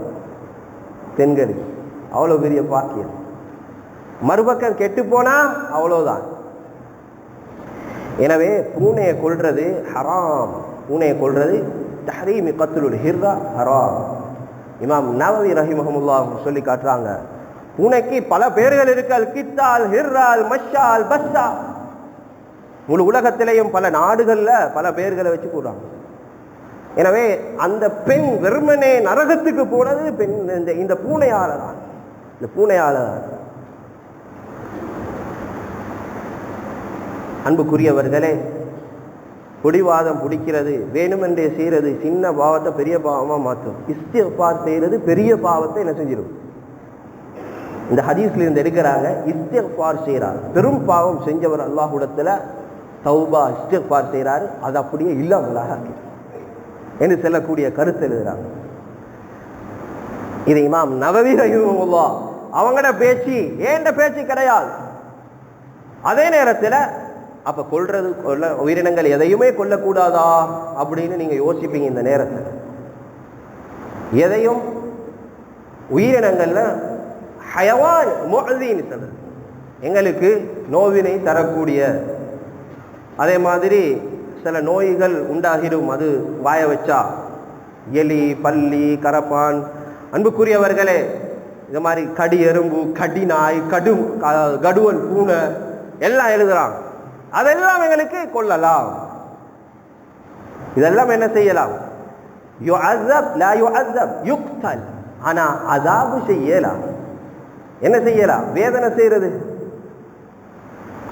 பெண்களுக்கு அவ்வளவு பெரிய பாக்கியம். மறுபக்கம் கெட்டு போனா அவ்வளவுதான். எனவே பூனையை கொல்றது ஹராம். பூனையை கொல்றது தஹரீமி கத்லுல் ஹிர்ரா ஹராம். இமாம் நவவி ரஹிமஹுல்லாஹ் சொல்லி காட்டுறாங்க, பூனைக்கு பல பெயர்கள் இருக்கு. அல் கித்தால், ஹிர்ரால், மஷால், பஸ்ஸா. முழு உலகத்திலேயும் பல நாடுகள்ல பல பெயர்களை வச்சு கூறாங்க. எனவே அந்த பெண் வெறுமனே நரகத்துக்கு போனது பெண் இந்த பூனையால தான். இந்த பூனையால தான். அன்புக்குரியவர்களே, பிடிவாதம் பிடிக்கிறது, வேணுமென்றே செய்யறது சின்ன பாவத்தை பெரிய பாவமா மாற்றும். இஸ்திக்பார் செய்யறது பெரிய பாவத்தை என்ன செஞ்சிடும்? இந்த ஹதீஸ்ல இருந்து எடுக்கிறாங்க, இஸ்திக்பார் செய்யறார், பெரும் பாவம் செஞ்சவர் அல்லாஹ்விடத்துல தௌபா இஸ்திக்பார் செய்யறாரு, அது அப்படியே இல்லாமலாக என்று சொல்லக்கூடிய கருத்து எழுதுறாங்க. இது இமாம் நவவி ரஹிமஹுல்லாஹ் அவங்களோட பேச்சு, ஏண்ட பேச்சு கிடையாது. அதே நேரத்தில் அப்ப கொல்றது உயிரினங்கள் எதையுமே கொல்லக்கூடாதா அப்படின்னு நீங்க யோசிப்பீங்க. இந்த நேரத்தில் எதையும் உயிரினங்கள்ல ஹயவான் முஅதீன் சொல்றது, எங்களுக்கு நோவினை தரக்கூடிய, அதே மாதிரி சில நோய்கள் உண்டாகிடும் அது வாய வச்சா, எலி, பல்லி, கரப்பான். அன்புக்குரியவர்களே, இந்த மாதிரி கடி எறும்பு, கடி நாய், கடுவன் பூனை எல்லாம் எழுதுறாங்க. அதெல்லாம் எங்களுக்கு கொள்ளலாம். இதெல்லாம் என்ன செய்யலாம்? யுஅஸப் லா யுஅஸப் யுக்தல். ஆனா அஸாபு செய்யலாம். என்ன செய்யலாம்? வேதனை செய்யறது,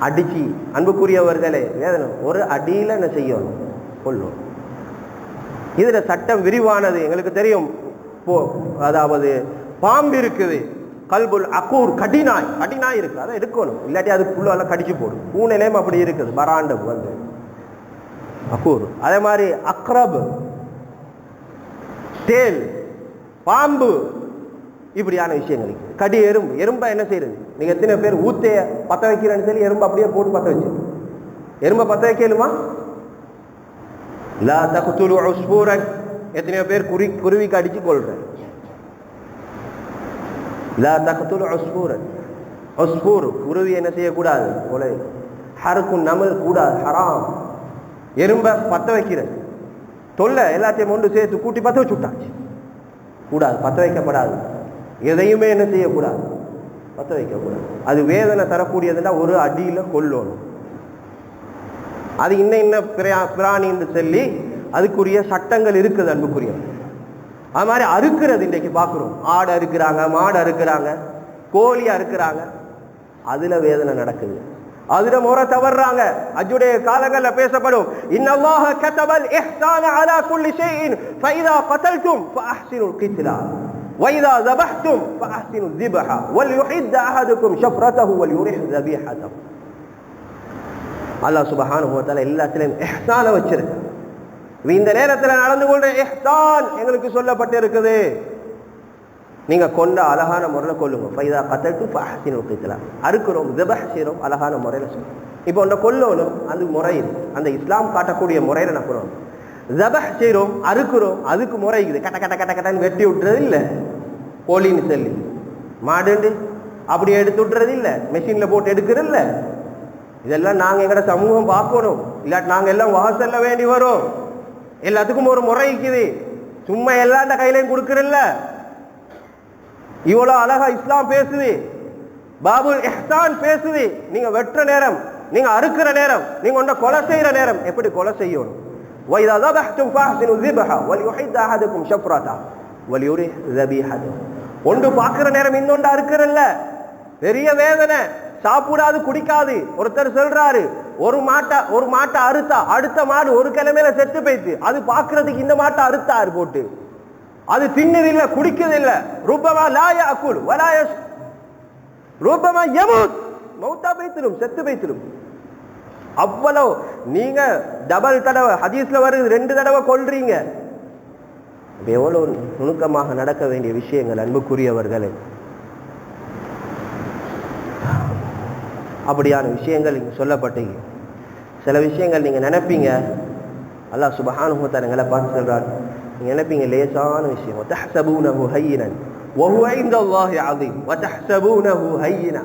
அடிச்சு. அன்புக்குரியவர்களே, வேதனை ஒரு அடியில என்ன செய்யணும்? கொள்ளும். இதுல சட்டம் விரிவானது, எங்களுக்கு தெரியும். அதாவது பாம்பு இருக்குது, கல்புல் அக்கூர், கடிநாய், கடிநாய் இருக்கு, அதை எடுக்கணும், இல்லாட்டி அது புல்ல கடிச்சு போடும். பூனையிலேயும் அப்படி இருக்குது, பராண்டம் வந்து அக்கூர். அதே மாதிரி அக்ரப், தேல், பாம்பு, இப்படியான விஷயங்கள். கடி எறும்பு, எறும்பை என்ன செய்யறது? நீங்க எத்தனை பேர் ஊத்தைய பத்த வைக்கிறேன்னு சொல்லி எறும்பு அப்படியே போட்டு பத்த வச்சு எறும்பை பத்த வைக்கலுமா? லா தக்துலு உஸ்பூரன், எத்தனையோ பேர் குருவிக்கு அடிச்சு கொள்றேன். லா தக்துலு உஸ்பூரன், உஸ்பூர் குருவி என்ன செய்யக்கூடாது, கொலை. ஹர்குன் நமல் கூடாது, ஹராம். எறும்பை பத்த வைக்கிறது தொல்லை, எல்லாத்தையும் ஒன்று சேர்த்து கூட்டி பத்த வச்சு விட்டாச்சு, கூடாது, பத்த வைக்கப்படாது. எதையுமே என்ன செய்யக்கூடாது, பத்த வைக்கக்கூடாது. அது வேதனை தரக்கூடியதுன்னா ஒரு அடியில கொல்லணும். அது இன்ன பிராணின்னு சொல்லி அதுக்குரிய சட்டங்கள் இருக்குது அன்புக்குரிய. அது மாதிரி அறுக்கிறது இன்றைக்கு பார்க்குறோம். ஆடு அறுக்கிறாங்க, மாடு அறுக்கிறாங்க, கோழி அறுக்கிறாங்க, அதுல வேதனை நடக்குது, அதுல முறை தவறாங்க. அஜுடைய காலங்கள்ல பேசப்படும், இன்னல்லாஹ கதபல் இஹ்சான அலா குல்லி ஷைஇன் ஃபைதா கதல்தும் ஃபஅஹ்சினுல் கித்லா வைதா ஸபஹ்தும் ஃபஅஹ்சினுல் ஸிபஹா வல்யுஹித் அஹதுக்கும் ஷஃப்ரதஹு வல்யுரிஹ் ஸபீஹதஹு. அல்லாஹ் சுப்ஹானஹு வ தஆலா எல்லாத்திலும் இஹ்சான வச்சிருக்கு. இந்த நேரத்தில் நடந்து கொண்ட இஹ்சான் எங்களுக்கு சொல்லப்பட்டிருக்குது. நீங்க கொண்ட அழகான முறையில் கொல்லுங்க. ஃபைதா கத்தல்து ஃபஹ்சினுல் கித்லா. அறுக்கிறோம், ஜபஹ் செய்கிறோம், அழகான முறையில் சொல்லுங்க. இப்போ உன்னை கொல்லணும், அது முறையில் அந்த இஸ்லாம் காட்டக்கூடிய முறையில் நம்புறோம். ஜபஹ் செய்கிறோம், அறுக்கிறோம், அதுக்கு முறை இருக்குது. கட்ட கட்ட கட்ட கட்டன்னு வெட்டி விட்டுறது இல்லை, கோழின்னு சொல்லி மாடுண்டு அப்படி எடுத்து விட்டுறது இல்லை, மெஷினில் போட்டு எடுக்கிறது இல்லை. இதெல்லாம் நாங்கள் எங்கட சமூகம் பார்க்கணும். இல்லாட்டி நாங்கள் எல்லாம் வாசல்ல வேண்டி வரும். எல்லாத்துக்கும் ஒரு முறை இருக்குது. சும்மா எல்லாண்ட கையிலையும் கொடுக்கறதில்ல. இவ்வளோ அழகா இஸ்லாம் பேசுது, பாபுல் இஹ்சான் பேசுது. நீங்க வெட்டுற நேரம், நீங்க அறுக்கிற நேரம், நீங்க ஒன்றை கொலை செய்யற நேரம் எப்படி கொலை செய்யணும். وَإِذَا ذَبَحْتُمْ فَأَحْسِنُوا الذِّبْحَ وَلْيُحِدَّ أَحَدُكُمْ شَفْرَتَهُ وَلْيُرِحْ ذَبِيحَتَهُ. ஒன்று பார்க்கிற நேரம் இன்னொன்று அறுக்கிறல்ல, பெரிய வேதனை, சாப்பிடாது குடிக்காது. ஒருத்தர் சொல்றாரு, ஒரு மாட்டை அறுத்தா அடுத்த மாடு ஒரு கிழமையில செத்து போயிடுது. அது பார்க்கறதுக்கு இந்த மாட்டை அறுத்தாரு போட்டு, அது தின்னதில்லை, குடிக்கதில்லை. ரூபமா லா யாக்குல் வலா யஷ் ரூபமா யமூத், மௌத்தா பைத்திரும், செத்து பைத்திரும். அவ்வளவு நீங்க டபுள் தடவை, ஹதீஸ்ல வருது 2 தடவை கொல்றீங்க. எவ்வளவு நுணுக்கமாக நடக்க வேண்டிய விஷயங்கள் அன்புக்குரியவர்களே. அப்படியான விஷயங்கள் இங்க சொல்லப்பட்டீங்க. சில விஷயங்கள் நீங்க நினைப்பீங்க, அல்லாஹ் சுப்ஹானஹு வ தஆலா பார்த்து சொல்றார், நீங்க நினைப்பீங்க லேசான விஷயம். வதஹ்சபூனஹு ஹய்யினன் வஹுவ இன்தல்லாஹி அஸீம் வதஹ்சபூனஹு ஹய்யினா.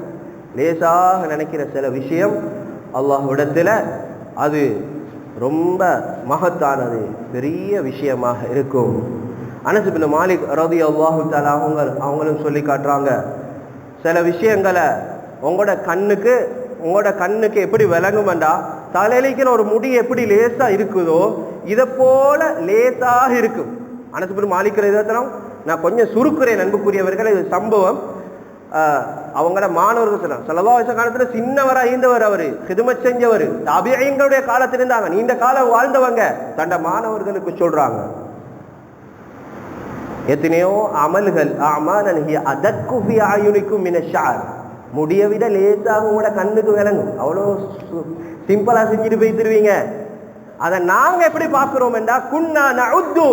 லேசாக நினைக்கிற சில விஷயம் அல்லாஹ்விடத்துல அது ரொம்ப மகத்தானது, பெரிய விஷயமாக இருக்கும். அனஸ் இப்னு மாலிக் ரலியல்லாஹு தஆலா அவங்களும் சொல்லி காட்டுறாங்க, சில விஷயங்களை உங்களோட கண்ணுக்கு எப்படி விளங்குமெண்டா, தலையிலிக்கிற ஒரு முடி எப்படி லேசா இருக்குதோ இதை போல லேசாக இருக்கும். அனஸ் இப்னு மாலிக் ரலியல்லாஹு, நான் கொஞ்சம் சுருக்குறேன் அன்புக்குரியவர்கள். இது சம்பவம். அவங்களோட மாணவர்கள் சொன்னாங்க, ஸல்லல்லாஹு அலைஹி வஸல்லம் காலத்துல சின்னவராக இருந்தவர், அவரு ஹிதுமத் செஞ்சவர், தாபிஈன்களுடைய காலத்தில் இருந்தாங்க, நீண்ட காலம் வாழ்ந்தவங்க. தண்ட மாணவர்களுக்கு சொல்றாங்க, எத்தனையோ அமல்கள் அமாலன் ஹிய அதக்கு ஃபி அயுனிக்கும் மின ஷஅர், முடிய விட லேசாக உங்களோட கண்ணுக்கு விளங்கும். அவ்வளோ சிம்பிளா செஞ்சுட்டு போய்த்துருவீங்க. அதை நாங்க எப்படி பார்க்கிறோம் என்றா, குன்னா நஉது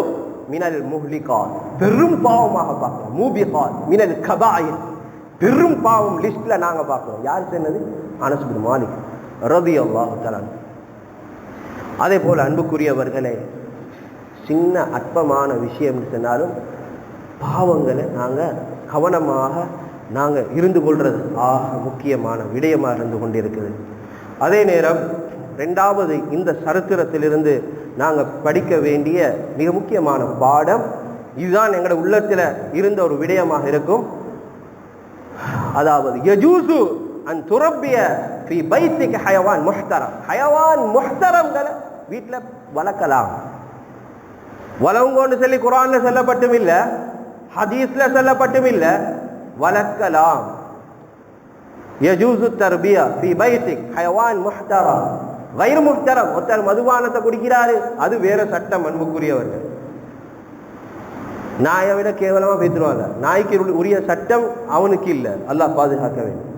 மினல் முஹ்லிகாத், பெரும் பாவமாக பார்க்கிறோம். மூபிகாத் மினல் கபாயிர், பெரும் பாவம் லிஸ்ட்ல நாங்க பார்க்கிறோம். யார் சொன்னது? அனஸ் பின் மாலிக் ரலியல்லாஹு தஆலா. அதே போல அன்புக்குரியவர்களே, சின்ன அற்பமான விஷயம் சொன்னாலும் பாவங்களை நாங்க கவனமாக நாங்க இருந்து கொள்றது முக்கியமான விடயமாக இருந்து கொண்டிருக்குது. அதே நேரம் 2வது, இந்த சரித்திரத்திலிருந்து நாங்க படிக்க வேண்டிய மிக முக்கியமான பாடம் இதுதான், எங்களோட உள்ளத்துல இருந்த ஒரு விடயமாக இருக்கும். அதாவது யஜூசு அன் துரப்பிய ஃபீ பைத்திக ஹயவான் முஹ்தரம், ஹயவான் முஹ்தரம்களை வீட்டுல வளர்க்கலாம். வளவுங்கன்னு சொல்லி குர்ஆன்ல சொல்லப்பட்டும் இல்ல, ஹதீஸ்ல சொல்லப்பட்டும் இல்ல, வளர்க்கலாம். யஜூசு தர்பியா ஃபீ பைத்திக் ஹயவான் முஹ்தரம் கைர் முஹ்தரம். ஒருத்தர் மதுபானத்தை குடிக்கிறாரு, அது வேற சட்டம் அன்புக்குரியவர்கள். நாயை விட கேவலமா பேத்துருவாங்க. நாய்க்கு உரிய சட்டம் அவனுக்கு இல்லை, அல்லாஹ் பாதுகாக்க வேண்டும்.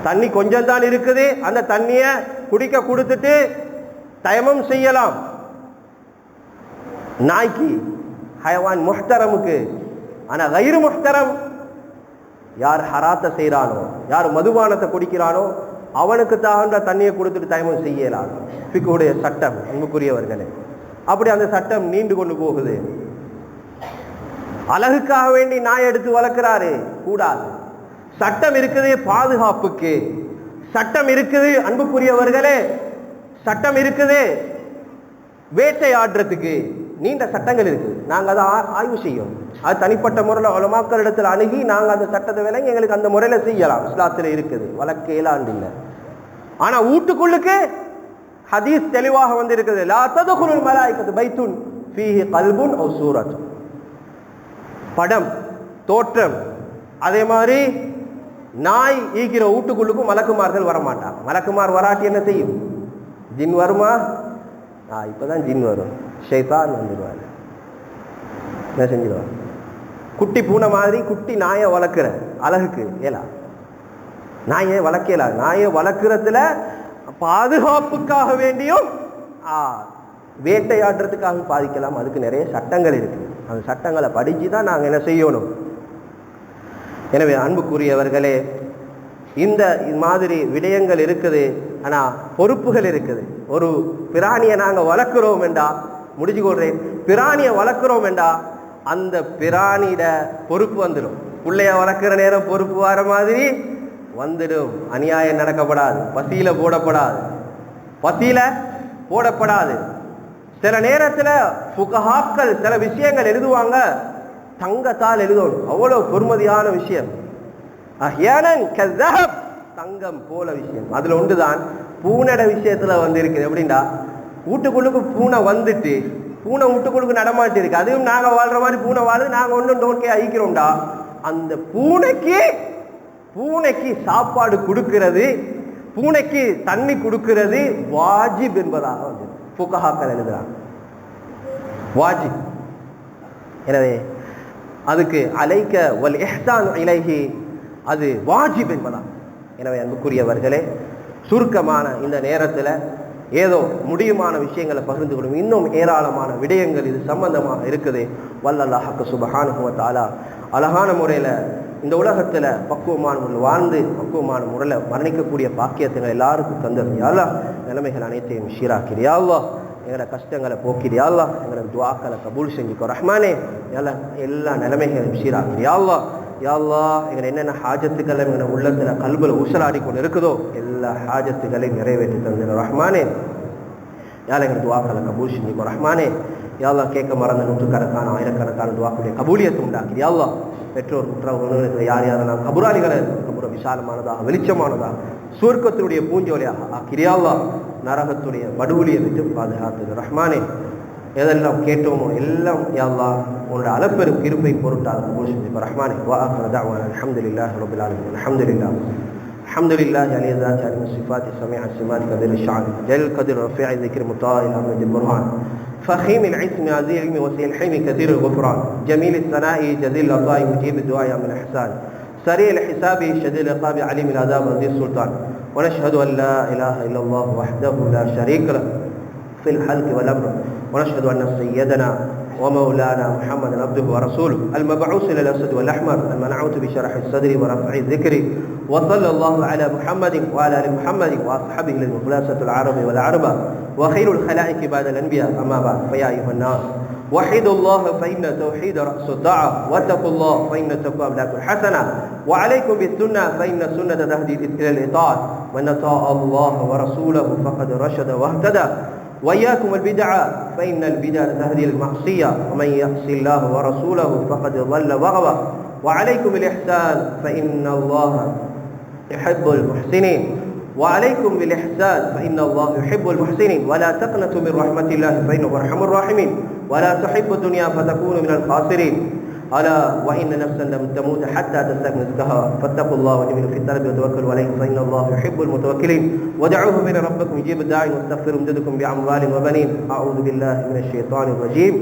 தண்ணி கொஞ்சம் தான் இருக்குது, அந்த தண்ணிய குடிக்க கொடுத்துட்டு தயமம் செய்யலாம் நாய்க்கு, ஹயவான் முஹ்தரமுக்கு. ஆனா கைர் முஹ்தரம், யார் ஹராத்தை செய்யறானோ, யார் மதுபானத்தை குடிக்கிறானோ அவனுக்கு தகுந்த தண்ணியை கொடுத்துட்டு தயமம் செய்யலாம். ஃபிக்ஹுடைய சட்டம் அன்புக்குரியவர்களே. அப்படி அந்த சட்டம் நீண்டு கொண்டு போகுது. அழகுக்காக வேண்டி நாய் எடுத்து வளர்க்கிறாரு, கூடாது. சட்டம் இருக்குது பாதுகாப்புக்கு, சட்டம் இருக்குது அன்புக்குரியவர்களே, சட்டம் இருக்குது வேட்டையாடுறதுக்கு, நீண்ட சட்டங்கள் இருக்குது. நாங்கள் அதை ஆய்வு செய்யும். அது தனிப்பட்ட முறையில் உலமாக்கள் இடத்துல அணுகி நாங்கள் அந்த சட்டத்தை விளங்கி எங்களுக்கு அந்த முறையில் செய்யலாம். இஸ்லாத்தில் இருக்குது, வழக்கு ஏலாண்டு இல்லை. ஆனா வீட்டுக்குள்ளுக்கு ஹதீஸ் தெளிவாக வந்து இருக்குது, லா ததுகுலுல் மலாயிகத்து பைத்துன் ஃபீஹி கல்புன் அவ் சூரத். படம், தோற்றம், அதே மாதிரி நாய் ஈக்கிற வீட்டுக்குள்ளுக்கும் மலக்குமார்கள் வரமாட்டாங்க. மலக்குமார் வராட்டி என்ன செய்யும்? ஜின் வருமா? இப்பதான் ஜின் வரும், ஷைத்தான் வந்துடுவாரு. என்ன செஞ்சிடுவார்? குட்டி பூனை மாதிரி குட்டி நாயை வளர்க்குற அழகுக்கு ஏலா, நாயை வளர்க்கலா. நாயை வளர்க்குறதுல பாதுகாப்புக்காக வேண்டியும் வேட்டையாடுறதுக்காக பாதிக்கலாம். அதுக்கு நிறைய சட்டங்கள் இருக்கு. அந்த சட்டங்களை படித்து தான் நாங்கள் என்ன செய்யணும். எனவே அன்புக்குரியவர்களே, இந்த மாதிரி விடயங்கள் இருக்குது. ஆனால் பொறுப்புகள் இருக்குது. ஒரு பிராணியை நாங்கள் வளர்க்குறோம் என்றா, முடிச்சு கொள்றேன், பிராணியை வளர்க்குறோம் என்றா அந்த பிராணியிட பொறுப்பு வந்துடும். பிள்ளைய வளர்க்குற நேரம் பொறுப்பு வர மாதிரி வந்துடும். அநியாயம் நடக்கப்படாது, பசியில போடப்படாது. சில நேரத்தில் ஃபுகஹாக்கள் சில விஷயங்கள் எழுதுவாங்க, தங்கத்தால் எழுதணும். அவ்வளோ பொறுமதியான விஷயம். தங்கம் போல விஷயம். அதுல ஒன்றுதான் பூனோட விஷயத்துல வந்து இருக்குது. எப்படின்னா, வீட்டுக்குள்ளுக்கு பூனை வந்துட்டு பூனை வீட்டுக்குள்ளுக்கு நடமாட்டி இருக்கு. அதுவும் நாங்க வாழ்ற மாதிரி பூனை வாழுது, நாங்க ஒன்றும் டோன்கே ஐக்கிறோம்டா. அந்த பூனைக்கு சாப்பாடு கொடுக்கிறது, பூனைக்கு தண்ணி கொடுக்கிறது வாஜிப் என்பதாக வந்து ஃபுகஹாக்கள் எழுதுறாங்க. வாஜிப். எனவே அதுக்கு அலைக்க வல் இஹ்சான் இலைஹி, அது வாஜிப் என்பதா. எனவே அன்புக்குரியவர்களே, சுருக்கமான இந்த நேரத்தில் ஏதோ முடியுமான விஷயங்களை பகிர்ந்து கொள்ளும். இன்னும் ஏராளமான விடயங்கள் இது சம்பந்தமாக இருக்குது. வல்லல்லாஹ் சுப்ஹானஹு வ தஆலா அழகான முறையில் இந்த உலகத்தில் பக்குவமான முறையில் வாழ்ந்து பக்குவமான முறையில் மரணிக்கக்கூடிய பாக்கியத்தை எல்லாருக்கும் தந்துருந்தியா அல்லாஹ். நிலைமைகள் அனைத்தையும் ஷீராக்கிறியா அல்லாஹ். எங்களோட கஷ்டங்களை போக்கிறியா அல்லாஹ். எங்களோட துஆக்களை கபூல் செஞ்சுக்கோ ரஹ்மானே. எல்லா நிலைமைகளையும் ஷீராக்கிறியா அல்லாஹ். யா அல்லாஹ், எங்களை என்னென்ன ஹாஜத்துக்களை எங்களை உள்ளத்தில் கல்பில் ஊசலாடி கொண்டு இருக்குதோ எல்லா ஹாஜத்துக்களையும் நிறைவேற்றி தந்திர ரஹ்மானே. யார் எங்களை துஆக்களை கபூல் செஞ்சுக்கோ ரஹ்மானே. யா அல்லாஹ், கேட்க மறந்த நூற்றுக்கணக்கான ஆயிரக்கணக்கான துஆக்குடைய கபூலியத்தை உண்டாக்கி யா அல்லாஹ். பெற்றோர் குற்றவாளிகள் யார் யாரெல்லாம் கபூராளிகளை கபூர விசாலமானதாக வெளிச்சமானதாக சுவர்க்கத்தினுடைய பூஞ்சோலியாக ஆக்கிறியா அல்லாஹ். நரகத்துடைய படுகொலியை விட்டு பாதுகாத்து ரஹ்மானே. எதெல்லாம் கேட்டோமோ எல்லாம் யா அல்லாஹ் உன்னோட அளப்பெரும் கிருபை பொருட்டாக கபூல் செஞ்சுக்கோ ரஹ்மானே. வா ஆகிரு தஅவானா அல்ஹம்துலில்லாஹி ரப்பில் ஆலமீன். அல்ஹம்துலில்லாஹி அலி ذات علم الصفات سميع الصفات قدير الشعب جل قدر رفيع ذكر مطاع الامر البرهان فخيم العزم عزيز العلم وسيل الحلم كثير الغفران جميل الثناء جزيل العطاء مجيب الدعاء من الاحسان سريع الحساب شديد العقاب عليم العذاب عزيز السلطان. ونشهد ان لا اله الا الله وحده لا شريك له في الخلق والامر. ونشهد ان سيدنا ومولانا محمد عبده ورسوله المبعوث الى الاسد والاحمر المنعوت بشرح الصدر ورفع الذكر. وصلى الله على محمد وعلى ال محمد واصحابه المخلصه العرب والعربه وخير الخلائق بعد الانبياء. اما بعد، فيا ايها الناس وحدوا الله فان التوحيد راس الدعوه واتقوا الله فان التقوى املاك الحسنه وعليكم بالسنه فان السنه تهدي الى الاطاعه من اطاع الله ورسوله فقد رشد واهتدى. وإياكم البدعة فإن البدعة تهدي المعصية ومن يعص الله ورسوله فقد ضل وغوى. وعليكم الإحسان فإن الله يحب المحسنين. وعليكم بالإحسان فإن الله يحب المحسنين. ولا تقنطوا من رحمة الله فإنه أرحم الراحمين. ولا تحبوا الدنيا فتكونوا من الخاسرين. ألا وإن نفسا لم تموت حتى تستكمل رزقها فاتقوا الله وجملوا في الطلب وتوكلوا عليه فإن الله يحب المتوكلين. ودعوه من ربكم يجيب الداعي واستغفروا امددكم بأموال وبنين. أعوذ بالله من الشيطان الرجيم.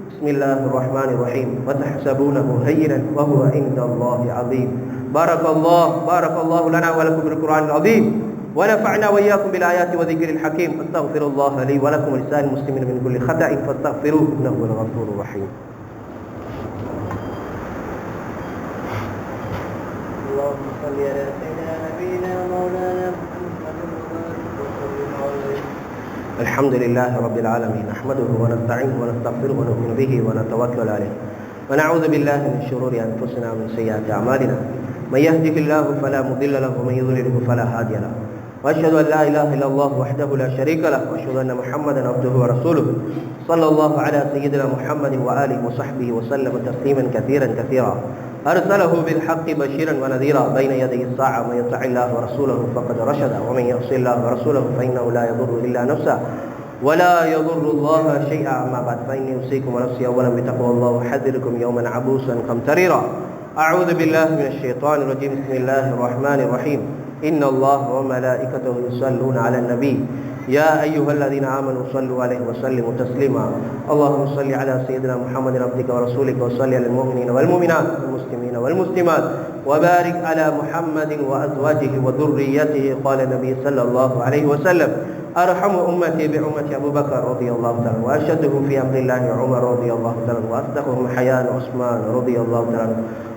بسم الله الرحمن الرحيم. وتحسبونه هينا وهو عند الله عظيم. بارك الله لنا ولكم بالقرآن العظيم ونفعنا وإياكم بالآيات وذكر الحكيم. أستغفر الله لي ولكم ولسائر المسلمين من كل خطأ فاستغفروه إنه هو الغفور الرحيم. اللهم صل على سيدنا نبينا مولانا الحمد لله رب العالمين. نحمده ونستعينه ونستغفره ونؤمن به ونتوكل عليه ونعوذ بالله من شرور انفسنا ومن سيئات اعمالنا. من يهده الله فلا مضل له ومن يضلل فلا هادي له. واشهد ان لا اله الا الله وحده لا شريك له واشهد ان محمدا عبده ورسوله. صلى الله على سيدنا محمد واله وصحبه وسلم تسليما كثيرا. أرسله بالحق بشيرا ونذيرا بين يدي الساعة. من يطع الله ورسوله فقد رشد ومن يعص الله ورسوله فإنه لا يضر إلا نفسه ولا يضر الله شيئا. أما بعد، فإني أوصيكم ونفسي أولا بتقوى الله وأحذركم يوما عبوسا قمطريرا. أعوذ بالله من الشيطان الرجيم. بسم الله الرحمن الرحيم. إن الله وملائكته يصلون على النبي يا أيها الذين آمنوا صلوا عليه وسلموا تسليما. اللهم صل على سيدنا محمد عبدك ورسولك وصل على المؤمنين والمؤمنات والمسلمين والمسلمات وبارك على محمد وأزواجه وذريته. قال النبي صلى الله عليه وسلم أرحم أمتي بأمة أبو بكر رضي الله تعالى، وأشدهم في أمر الله عمر رضي الله تعالى، وأصدقهم حياء عثمان رضي الله تعالى،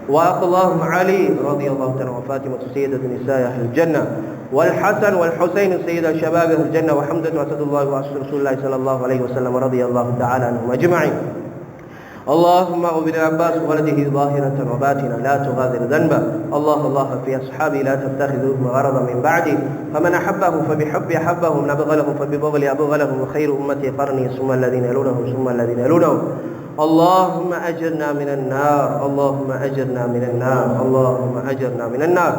وأقلاهم علي رضي الله تعالى، وفاطمة سيدة نساء أهل الجنة، والحسن والحسين سيد شباب أهل الجنة، وحمزة أسد الله وأسد رسول الله صلى الله عليه وسلم رضي الله تعالى عنهم أجمعين. اللهم اغفر للعباس ولده ظاهرة وباطنة لا تغادر ذنبا. الله في أصحابي لا تتخذوهم غرضا من بعدي، فمن أحبهم فبحب أحبهم، من أبغلهم فببغل أبغلهم، وخير أمتي قرني ثم الذين يلونهم ثم الذين يلونهم. اللهم أجرنا من النار، اللهم أجرنا من النار، اللهم أجرنا من النار.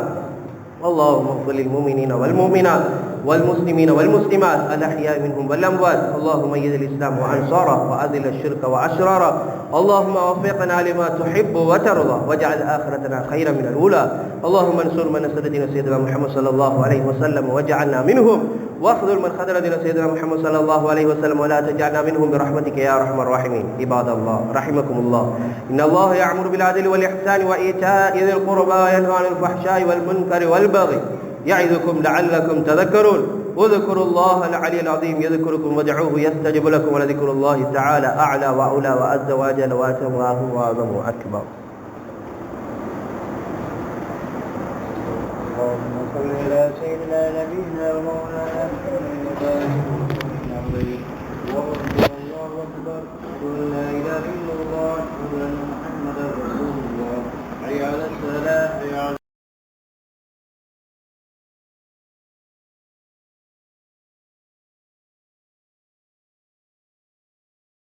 اللهم اغفر للمؤمنين والمؤمنات والمسلمين والمسلمات الأحياء منهم والأموات. اللهم أيد الإسلام وأنصاره، وأذل الشرك وأشراره. اللهم وفقنا لما تحب وترضى، واجعل آخرتنا خيرا من الأولى. اللهم انصر من نصر دين سيدنا محمد صلى الله عليه وسلم واجعلنا منهم، واخذل من خذل دين سيدنا محمد صلى الله عليه وسلم، ولا تجعلنا منهم برحمتك يا أرحم الراحمين. عباد الله رحمكم الله، إن الله يأمر بالعدل والإحسان وإيتاء ذي القربى وينهى عن الفحشاء والمنكر والبغي يعظكم لعلكم تذكرون. اذكروا الله العلي العظيم يذكركم وادعوه يستجب لكم، ولذكر الله تعالى أعلى وأولى وعز وجل وأتم وأعظم وأكبر. اللهم صل على سيدنا نبينا ومولانا محمد